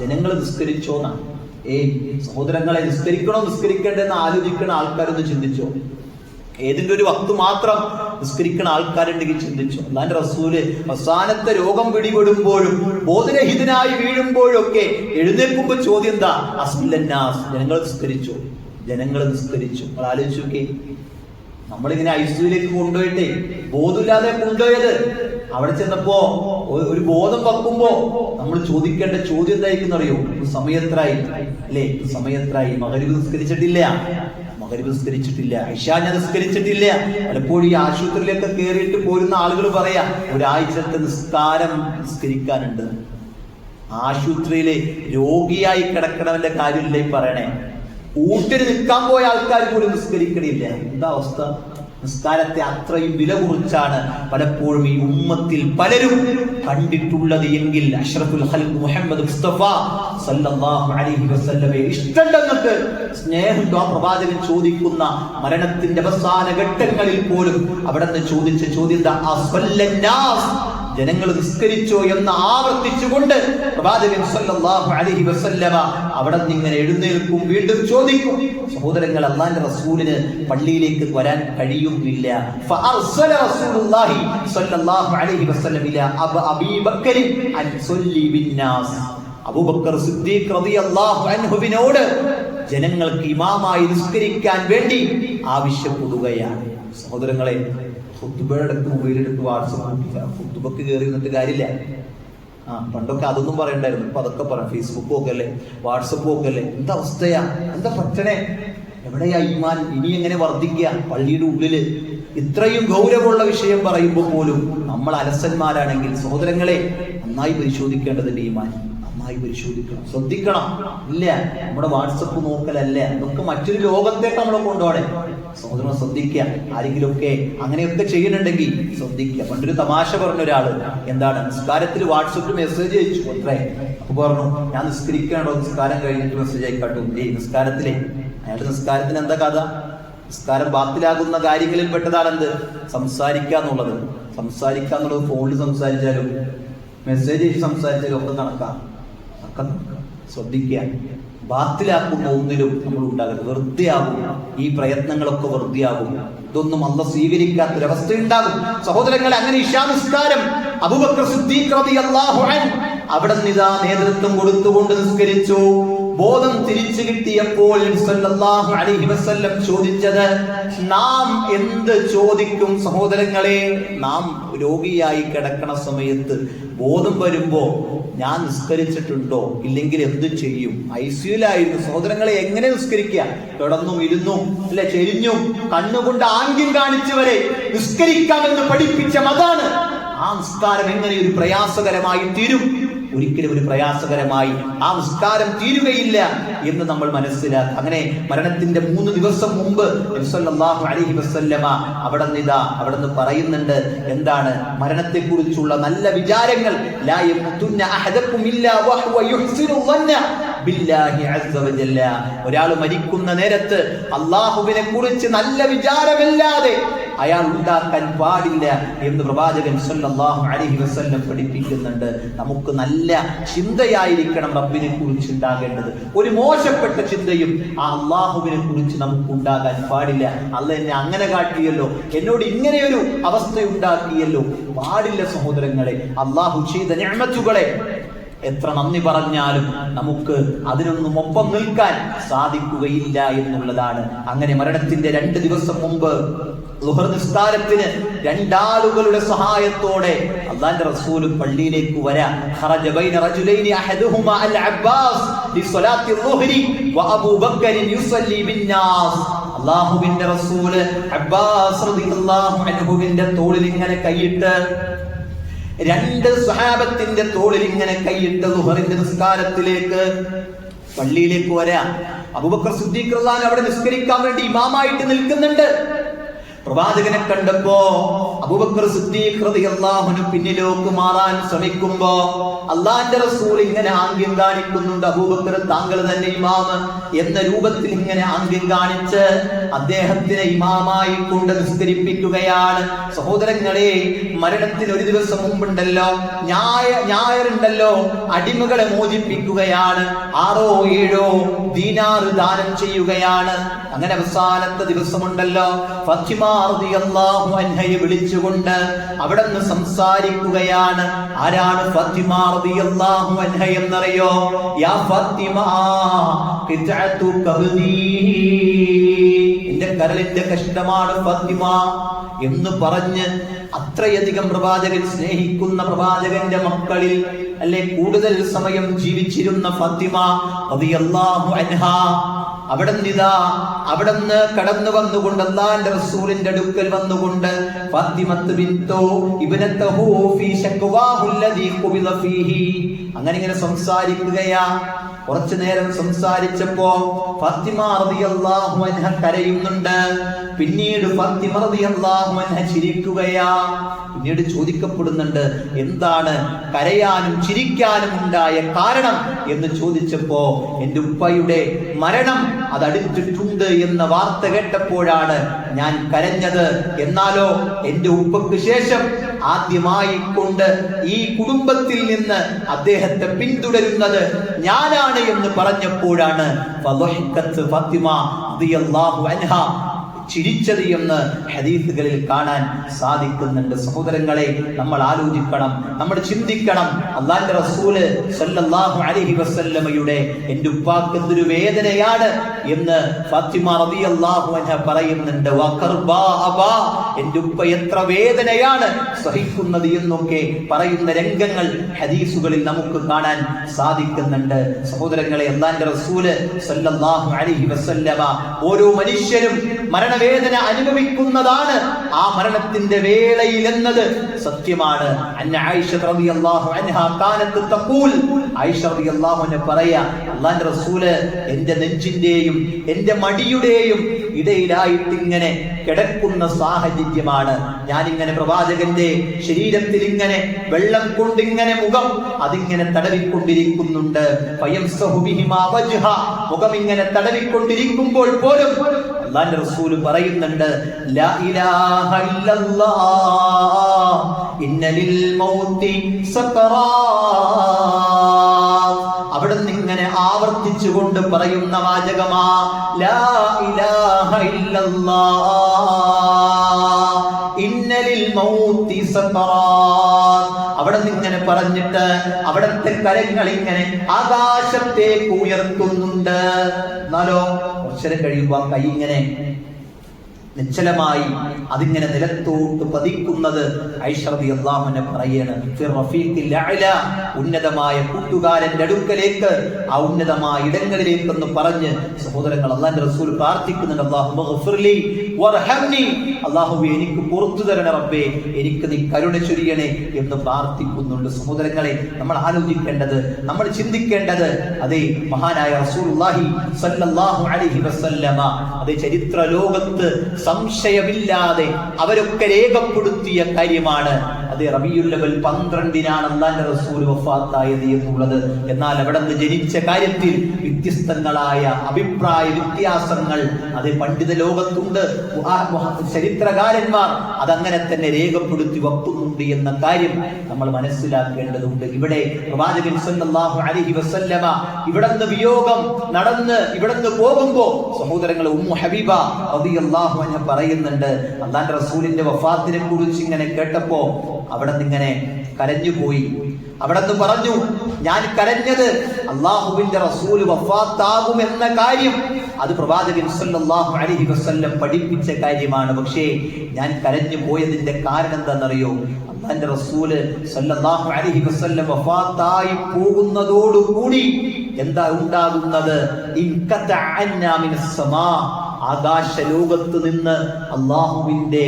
ജനങ്ങൾ നിസ്കരിച്ചോന്നാ. സഹോദരങ്ങളെ, നിസ്കരിക്കണോ നിസ്കരിക്കേണ്ടെന്ന് ആലോചിക്കണ ആൾക്കാരൊന്ന് ചിന്തിച്ചോ. ഏതെങ്കിലും ഒരു വക്ത് മാത്രം നിസ്കരിക്കുന്ന ആൾക്കാരുണ്ടെങ്കിൽ ചിന്തിച്ചു. അല്ലാന്റെ റസൂല് അവസാനത്തെ രോഗം പിടിപെടുമ്പോഴും ബോധരഹിതനായി വീഴുമ്പോഴും ഒക്കെ എഴുന്നേൽക്കുമ്പോ ചോദ്യം എന്താ? അസ്ലന്നാസ്, ജനങ്ങൾ നിസ്കരിച്ചു, ജനങ്ങൾ നിസ്കരിച്ചു. നമ്മൾ ആലോചിച്ചു നോക്കേ, നമ്മളിങ്ങനെ ഐസിയുലേക്ക് കൊണ്ടുപോയിട്ടേ ബോധമില്ലാതെ കൊണ്ടുപോയത്. അവിടെ ചെന്നപ്പോ ഒരു ബോധം വെക്കുമ്പോ നമ്മൾ ചോദിക്കേണ്ട ചോദ്യം എന്തായിരിക്കും അറിയോ? സമയത്രായി അല്ലേ? സമയത്രായി, മഗ്രിബ് നിസ്കരിച്ചിട്ടില്ല, മഗ്രിബ് നിസ്കരിച്ചിട്ടില്ല, ഇശാ നിസ്കരിച്ചിട്ടില്ല. പലപ്പോഴും ഈ ആശുപത്രിയിലൊക്കെ കയറിയിട്ട് പോരുന്ന ആളുകൾ പറയാ, ഒരാഴ്ചത്തെ നിസ്കാരം നിസ്കരിക്കാനുണ്ട്. ആശുപത്രിയിലെ രോഗിയായി കിടക്കണവന്റെ കാര്യമില്ലേ പറയണേ. ഊട്ടിന് നിൽക്കാൻ പോയ ആൾക്കാർ പോലും നിസ്കരിക്കണില്ല. എന്താ അവസ്ഥ? നിസ്കാരത്തെ അത്രയും വില കുറിച്ചാണ് പലപ്പോഴും ഈ ഉമ്മത്തിൽ പലരും കണ്ടിട്ടുള്ളത് എങ്കിൽ അഷ്റഫുൽ ഖൽഖ് മുഹമ്മദ് മുസ്തഫ സല്ലല്ലാഹു അലൈഹി വസല്ലമയെ ഇഷ്ടമുണ്ടെന്നിട്ട് സ്നേഹം ആ പ്രവാചകൻ ചോദിക്കുന്ന മരണത്തിന്റെ അവസാന ഘട്ടങ്ങളിൽ പോലും അവിടെ നിന്ന് ചോദിച്ച ചോദ്യം ജനങ്ങൾ നിസ്കരിച്ചോ എന്ന് ആവർത്തിച്ചുകൊണ്ട് പ്രവാചകൻ സല്ലല്ലാഹു അലൈഹി വസല്ലമ അവിടെ നിന്ന് ഇങ്ങനെ എഴുന്നേൽക്കും, വീണ്ടും ചോദിക്കും. സഹോദരങ്ങൾ, അല്ലാഹുവിന്റെ റസൂലിന് പള്ളിയിലേക്ക് വരാൻ കഴിയുന്നില്ല. ഫഅർസല റസൂലുള്ളാഹി സല്ലല്ലാഹു അലൈഹി വസല്ലം ഇലാ അബീ ബക്കർ അൻ സല്ലി ബിന്നാസ്, അബൂബക്കർ സിദ്ദീഖ് റളിയല്ലാഹു അൻഹുവിനോട് ജനങ്ങൾക്ക് ഇമാമായി നിസ്കരിക്കാൻ വേണ്ടി ആവശ്യപ്പെടുകയാണ്. സഹോദരങ്ങളെ, ഖുത്ബയുടെ മൊബൈലെടുത്ത് ഖുത്ബക്ക് കയറി നിന്നിട്ട് കാര്യമില്ല. പണ്ടൊക്കെ അതൊന്നും പറയണ്ടായിരുന്നു, ഇപ്പൊ അതൊക്കെ പറയാം. ഫേസ്ബുക്കും ഒക്കെ അല്ലേ, വാട്സപ്പും ഒക്കെ അല്ലേ. എന്താ അവസ്ഥയാ, എന്താ പ്രശ്നേ, എവിടെയാ ഈമാൻ? ഇനി എങ്ങനെ വർദ്ധിക്കുക? പള്ളിയുടെ ഉള്ളില് ഇത്രയും ഗൗരവമുള്ള വിഷയം പറയുമ്പോൾ പോലും നമ്മൾ അലസന്മാരാണെങ്കിൽ സഹോദരങ്ങളെ, നന്നായി പരിശോധിക്കേണ്ടതുണ്ട് ഈമാൻ. നന്നായി പരിശോധിക്കണം, ശ്രദ്ധിക്കണം. ഇല്ല, നമ്മുടെ വാട്സപ്പ് നോക്കലല്ല, അതൊക്കെ മറ്റൊരു ലോകത്തേക്ക് നമ്മളെ കൊണ്ടുപോകണേ. സഹോദരൻ ശ്രദ്ധിക്കുക. ആരെങ്കിലുമൊക്കെ അങ്ങനെയൊക്കെ ചെയ്യുന്നുണ്ടെങ്കിൽ ശ്രദ്ധിക്കുക. പണ്ടൊരു തമാശ പറഞ്ഞ ഒരാള്, എന്താണ്, നിസ്കാരത്തിൽ വാട്സപ്പിൽ മെസ്സേജ് അയച്ചു അത്രേ. അപ്പൊ പറഞ്ഞു, ഞാൻ നിസ്കരിക്കണോ, നിസ്കാരം കഴിഞ്ഞിട്ട് മെസ്സേജ് അയക്കാട്ടോ. നിസ്കാരത്തിലെ അയാളുടെ നിസ്കാരത്തിന് എന്താ കഥ? നിസ്കാരം ബാത്തിലാകുന്ന കാര്യങ്ങളിൽ പെട്ടതാണെന്ത്? സംസാരിക്കാന്നുള്ളത്. സംസാരിക്കാന്നുള്ളത് ഫോണിൽ സംസാരിച്ചാലും മെസ്സേജ് സംസാരിച്ചാലും ഒക്കെ കണക്കാം. ശ്രദ്ധിക്കുക. ബാത്തിലാക്കുന്ന ഒന്നിലും നമ്മൾ ഉണ്ടാകരുത്. വെറുതെ ആകും ഈ പ്രയത്നങ്ങളൊക്കെ, വെറുതെ ആകും. ഇതൊന്നും അല്ലാഹു സ്വീകരിക്കാത്തൊരവസ്ഥ ഉണ്ടാകും. സഹോദരങ്ങളെ, അങ്ങനെ ഇശാ നിസ്കാരം അബൂബക്കർ സിദ്ദീഖ് റളിയല്ലാഹു അൻഹു അവിടെ നിതാ നേതൃത്വം കൊടുത്തുകൊണ്ട് നിസ്കരിച്ചു. ബോധം തിരിച്ചു കിട്ടിയപ്പോൾ സല്ലല്ലാഹു അലൈഹി വസല്ലം ചോദിച്ചത്, നാം എന്ത് ചോദിക്കും സഹോദരങ്ങളെ? നാം രോഗിയായി കിടക്കണ സമയത്ത് ബോധം വരുമ്പോ ഞാൻ നിസ്കരിച്ചിട്ടുണ്ടോ ഇല്ലെങ്കിൽ എന്ത് ചെയ്യും? ഐസിയുലായിരുന്നു സഹോദരങ്ങളെ, എങ്ങനെ നിസ്കരിക്കുക? കിടന്നും ഇരുന്നും അല്ലെ ചെരിഞ്ഞും കണ്ണുകൊണ്ട് ആംഗ്യം കാണിച്ചു വരെ നിസ്കരിക്കാമെന്ന് പഠിപ്പിച്ച മതാണ്. ആ നിസ്കാരം എങ്ങനെ ഒരു പ്രയാസകരമായി തീരും? ഒരിക്കലും ഒരു പ്രയാസകരമായി ആ നിസ്കാരം തീരുകയില്ല എന്ന് നമ്മൾ മനസ്സിലാക്കുക. അങ്ങനെ മരണത്തിന്റെ 3 ദിവസം മുമ്പ് നബി സല്ലല്ലാഹു അലൈഹി വസല്ലമ അവിടെ നിന്ന് പറയുന്നുണ്ട്, എന്താണ്? മരണത്തെ കുറിച്ചുള്ള നല്ല വിചാരങ്ങൾ. ലാ യമുതുന്ന അഹദകും ഇല്ലാ വഹുവ യുഹ്സിനു ظن ബില്ലാഹി അസ്സ വജല്ല. ഒരാൾ മരിക്കുന്ന നേരത്ത് അല്ലാഹുവിനെ കുറിച്ച് നല്ല വിചാരമില്ലാതെ അയാൾ ഉണ്ടാക്കാൻ പാടില്ല എന്ന് പ്രവാചകൻ സല്ലല്ലാഹു അലൈഹി വസല്ലം പഠിപ്പിക്കുന്നുണ്ട്. നമുക്ക് നല്ല ചിന്തയായിരിക്കണം റബ്ബിനെ കുറിച്ച് ഉണ്ടാകേണ്ടത്. ഒരു മോശപ്പെട്ട ചിന്തയും ആ അള്ളാഹുവിനെ കുറിച്ച് നമുക്ക് ഉണ്ടാകാൻ പാടില്ല. അള്ളാഹ് എന്നെ അങ്ങനെ കാട്ടിയല്ലോ, എന്നോട് ഇങ്ങനെയൊരു അവസ്ഥ ഉണ്ടാക്കിയല്ലോ, പാടില്ല സഹോദരങ്ങളെ. അള്ളാഹു ചെയ്ത നിഅമത്തുകളെ എത്ര നന്ദി പറഞ്ഞാലും നമുക്ക് അതിനൊന്നും ഒപ്പം നിൽക്കാൻ സാധിക്കുകയില്ല എന്നുള്ളതാണ്. അങ്ങനെ മരണത്തിന്റെ 2 ദിവസം മുമ്പ് ളുഹർ നിസ്കാരത്തിന് 2 ആളുകളുടെ സഹായത്തോടെ അല്ലാഹുവിന്റെ റസൂൽ പള്ളിയിലേക്ക് വരാം. ഖറജ ബൈന റജുലൈനി അഹദുഹുമാ അൽ അബ്ബാസ് ലിസ്വലാത്തി ളുഹ്രി വ അബൂബക്കർ യുസല്ലി ബിന്നാസ്. അല്ലാഹുവിന്റെ റസൂൽ അബ്ബാസ് റളിയല്ലാഹു അൻഹുവിന്റെ തോളിൽ ഇങ്ങനെ കൈയിട്ട്, 2 സ്വഹാബത്തിന്റെ തോളിൽ ഇങ്ങനെ കൈയിട്ട് ളുഹറിന്റെ നിസ്കാരത്തിലേക്ക് പള്ളിയിലേക്ക് വരാം. അബൂബക്കർ സിദ്ദീഖ് റളിയല്ലാഹു അൻഹു അവിടെ നിസ്കരിക്കാൻ വേണ്ടി ഇമാമായിട്ട് നിൽക്കുന്നുണ്ട്. പ്രവാചകനെ കണ്ടപ്പോ അബൂബക്കർ സിദ്ദീഖ് റളിയല്ലാഹു അൻഹു പിന്നിലേക്ക് മാറാൻ ശ്രമിക്കുമ്പോ അല്ലാഹുവിന്റെ റസൂൽ ഇങ്ങനെ ആംഗ്യം കാണിക്കുന്നുണ്ട്. അബൂബക്കർ, താങ്കൾ തന്നെ ഇമാം എന്ന രൂപത്തിൽ ഇങ്ങനെ ആംഗ്യം കാണിച്ച് അദ്ദേഹത്തിനെ ഇമാമായി കൊണ്ട് നിസ്കരിപ്പിക്കുകയാണ്. സഹോദരങ്ങളെ, മരണത്തിന് 1 ദിവസം മുമ്പുണ്ടല്ലോ, ഞായറുണ്ടല്ലോ, അടിമകളെ മോചിപ്പിക്കുകയാണ്. 6 or 7 ദീനാർ ദാനം ചെയ്യുകയാണ്. അങ്ങനെ അവസാനത്തെ ദിവസമുണ്ടല്ലോ, ഫാത്തിമ റളിയല്ലാഹു അൻഹയെ വിളിച്ചുകൊണ്ട് അവിടെ നിന്ന് സംസാരിക്കുകയാണ്. ആരാണ് ഫാത്തിമ റളിയല്ലാഹു അൻഹ എന്നറിയോ? യാ ഫാത്തിമ ഖിത്അതു കബ്ദി, എന്റെ കരളിന്റെ കഷ്ടമാണ് ഫാത്തിമ എന്ന് പറഞ്ഞ് അത്രയധികം പ്രവാചകൻ സ്നേഹിക്കുന്ന പ്രവാചകന്റെ മക്കളിൽ അല്ലെ കൂടുതൽ സമയം ജീവിച്ചിരുന്ന ഫാത്തിമ റളിയല്ലാഹു അൻഹ അവിടുന്ന് കടന്നു വന്നുകൊണ്ട് അല്ലാഹുവിന്റെ റസൂലിന്റെ അടുക്കൽ വന്നുകൊണ്ട് ഫാത്തിമത്ത് ബിൻതു ഇബ്നതഹു ഫീ ശക്വാഹു അല്ലദീ ഖുബില ഫീഹി അങ്ങനെ ഇങ്ങനെ സംസാരിക്കുകയാ. കുറച്ചു നേരം സംസാരിച്ചപ്പോ ഫാത്തിമ റളിയല്ലാഹു അൻഹ കരയുന്നുണ്ട്. പിന്നീട് ഫാത്തിമ റളിയല്ലാഹു അൻഹ ചിരിക്കുകയാ. പിന്നീട് ചോദിക്കപ്പെടുന്നുണ്ട്, എന്താണ് കരയാനും ചിരിക്കാനും ഉണ്ടായ കാരണം എന്ന് ചോദിച്ചപ്പോ, എന്റെ ഉപ്പയുടെ മരണം അതടുത്തിട്ടുണ്ട് എന്ന വാർത്ത കേട്ടപ്പോഴാണ് ഞാൻ കരഞ്ഞത്. എന്നാലോ എന്റെ ഉപ്പക്ക് ശേഷം ആദ്യമായി കൊണ്ട് ഈ കുടുംബത്തിൽ നിന്ന് അദ്ദേഹത്തെ പിന്തുടരുന്നത് ഞാനാണ് എന്ന് പറഞ്ഞപ്പോഴാണ് ഫാത്തിമ റളിയല്ലാഹു അൻഹ ചിരിച്ചത് എന്ന് ഹദീസുകളിൽ കാണാൻ സാധിക്കുന്നുണ്ട്. സഹോദരങ്ങളെ, നമ്മൾ ആലോചിക്കണം, നമ്മൾ ചിന്തിക്കണം. അല്ലാഹുവിന്റെ റസൂല് സല്ലല്ലാഹു അലൈഹി വസല്ലമയുടെ എന്റെ ഉപ്പാക്ക് എന്തൊരു വേദനയാണ് എന്ന് ഫാത്തിമ റളിയല്ലാഹു അൻഹ പറയുന്നുണ്ട്. എന്റെ ഉപ്പ എത്ര വേദനയാണ് സഹിക്കുന്നത് എന്നൊക്കെ പറയുന്ന രംഗങ്ങൾ ഹദീസുകളിൽ നമുക്ക് കാണാൻ സാധിക്കുന്നുണ്ട്. സഹോദരങ്ങളെ, അല്ലാഹുവിന്റെ റസൂല് സല്ലല്ലാഹു അലൈഹി വസല്ലമ ഓരോ മനുഷ്യരും മരണവേദന അനുഭവിക്കുന്നതാണ് ആ മരണത്തിന്റെ വേളയിൽ എന്നത് സത്യമാണ്. ആയിഷ റളിയല്ലാഹു അൻഹ കാനത്ത് തഖൂൽ, ആയിഷ റളിയല്ലാഹു അൻഹ പറയാ, അല്ലാഹുവിന്റെ റസൂല് എന്റെ നെഞ്ചിന്റെയും എന്റെ മടിയുടെയും ഇടയിലായിട്ട് ഇങ്ങനെ കിടക്കുന്ന സാഹചര്യമാണ്. ഞാനിങ്ങനെ പ്രവാചകന്റെ ശരീരത്തിൽ ഇങ്ങനെ വെള്ളം കൊണ്ടിങ്ങനെ മുഖം അതിങ്ങനെ തടവിക്കൊണ്ടിരിക്കുന്നുണ്ട്. മുഖം ഇങ്ങനെ തടവിക്കൊണ്ടിരിക്കുമ്പോൾ പോലും അല്ലാഹുവിന്റെ റസൂൽ പറയുന്നുണ്ട്, ലാ ഇലാഹ ഇല്ലല്ലാഹ് ഇന്നലിൽ മൗതി സകറാത്ത്. അവിടെ ഇങ്ങനെ ആവർത്തിച്ചുകൊണ്ട് പറയുന്ന വാചകമാ ലാ ഇലാഹ ഇല്ലല്ലാഹ് ഇന്നലിൽ മൗതി സകറാത്ത്. അവിടെ ഇങ്ങനെ പറഞ്ഞിട്ട് അവിടത്തെ കരങ്ങൾ ഇങ്ങനെ ആകാശത്തേക്ക് ഉയർത്തുന്നുണ്ട്. എന്നാലോ കുറച്ചേരം കഴിയുമ്പോ ആ കൈ ഇങ്ങനെ നിശ്ചലമായി അതിങ്ങനെ നിലത്തോട്ട് പതിക്കുന്നത് ആയിഷ റളിയല്ലാഹു അൻഹ പറയാണ്, ഉന്നതമായ കൂട്ടുകാരന്റെ അടുക്കലേക്ക്, ആ ഉന്നതമായ ഇടങ്ങളിലേക്കെന്ന് പറഞ്ഞ് സഹോദരങ്ങൾ അല്ലാഹുവിന്റെ റസൂൽ പ്രാർത്ഥിക്കുന്നുണ്ട്, അല്ലാഹുവേ എനിക്ക് പുറത്തു തരണേ റബ്ബേ, എനിക്ക് നീ കരുണ ചൊരിയണേ എന്ന് പ്രാർത്ഥിക്കുന്നുണ്ട്. സഹോദരങ്ങളെ, നമ്മൾ ആലോചിക്കേണ്ടത്, നമ്മൾ ചിന്തിക്കേണ്ടത്, അതേ മഹാനായ റസൂലുള്ളാഹി സ്വല്ലല്ലാഹു അലൈഹി വസല്ലമ അതേ ചരിത്ര ലോകത്ത് സംശയമില്ലാതെ അവരൊക്കെ രേഖപ്പെടുത്തിയ കാര്യമാണ്. അതേ റബീഉൽ അവ്വൽ 12-നാണ് അല്ലാഹുവിന്റെ റസൂൽ വഫാത്തായത് എന്നുള്ളത്. എന്നാൽ അവിടെ നിന്ന് ജനിച്ച കാര്യത്തിൽ വ്യത്യസ്തങ്ങളായ അഭിപ്രായ വ്യത്യാസങ്ങൾ അതേ പണ്ഡിത ലോകത്തുണ്ട്. ചരിത്രകാരന്മാർ അതങ്ങനെ തന്നെ രേഖപ്പെടുത്തി വയ്ക്കുന്നുണ്ട് എന്ന കാര്യം നമ്മൾ മനസ്സിലാക്കേണ്ടതുണ്ട്. ഇവിടെ പ്രവാചകൻ സല്ലല്ലാഹു അലൈഹി വസല്ലമ ഇവിടുന്ന് വിയോഗം നടന്ന് ഇവിടുന്ന് പോകുമ്പോ സഹോദരങ്ങൾ ഉമ്മു ഹബീബ റളിയല്ലാഹു അൻഹ പറയുന്നുണ്ട്, അല്ലാഹുവിന്റെ റസൂലിന്റെ വഫാത്തിനെ കുറിച്ച് ഇങ്ങനെ കേട്ടപ്പോ അവിടെ നിന്നിങ്ങനെ കരഞ്ഞുപോയി. അവിടെ നിന്ന് പറഞ്ഞു, ഞാൻ കരഞ്ഞത് അള്ളാഹുവിന്റെ റസൂൽ വഫാത്താകുമെന്ന കാര്യം അത് പ്രവാചകൻ സല്ലല്ലാഹു അലൈഹി വസല്ലം പഠിപ്പിച്ച കാര്യമാണ്. പക്ഷേ ഞാൻ കരഞ്ഞു പോയതിന്റെ കാരണം എന്താണെന്നറിയോ? അല്ലാഹുവിന്റെ റസൂല് സല്ലല്ലാഹു അലൈഹി വസല്ലം വഫാത്തായി പോകുന്നതോടുകൂടി എന്താ ഉണ്ടാകുന്നത്? ആകാശ ലോകത്ത് നിന്ന് അള്ളാഹുവിന്റെ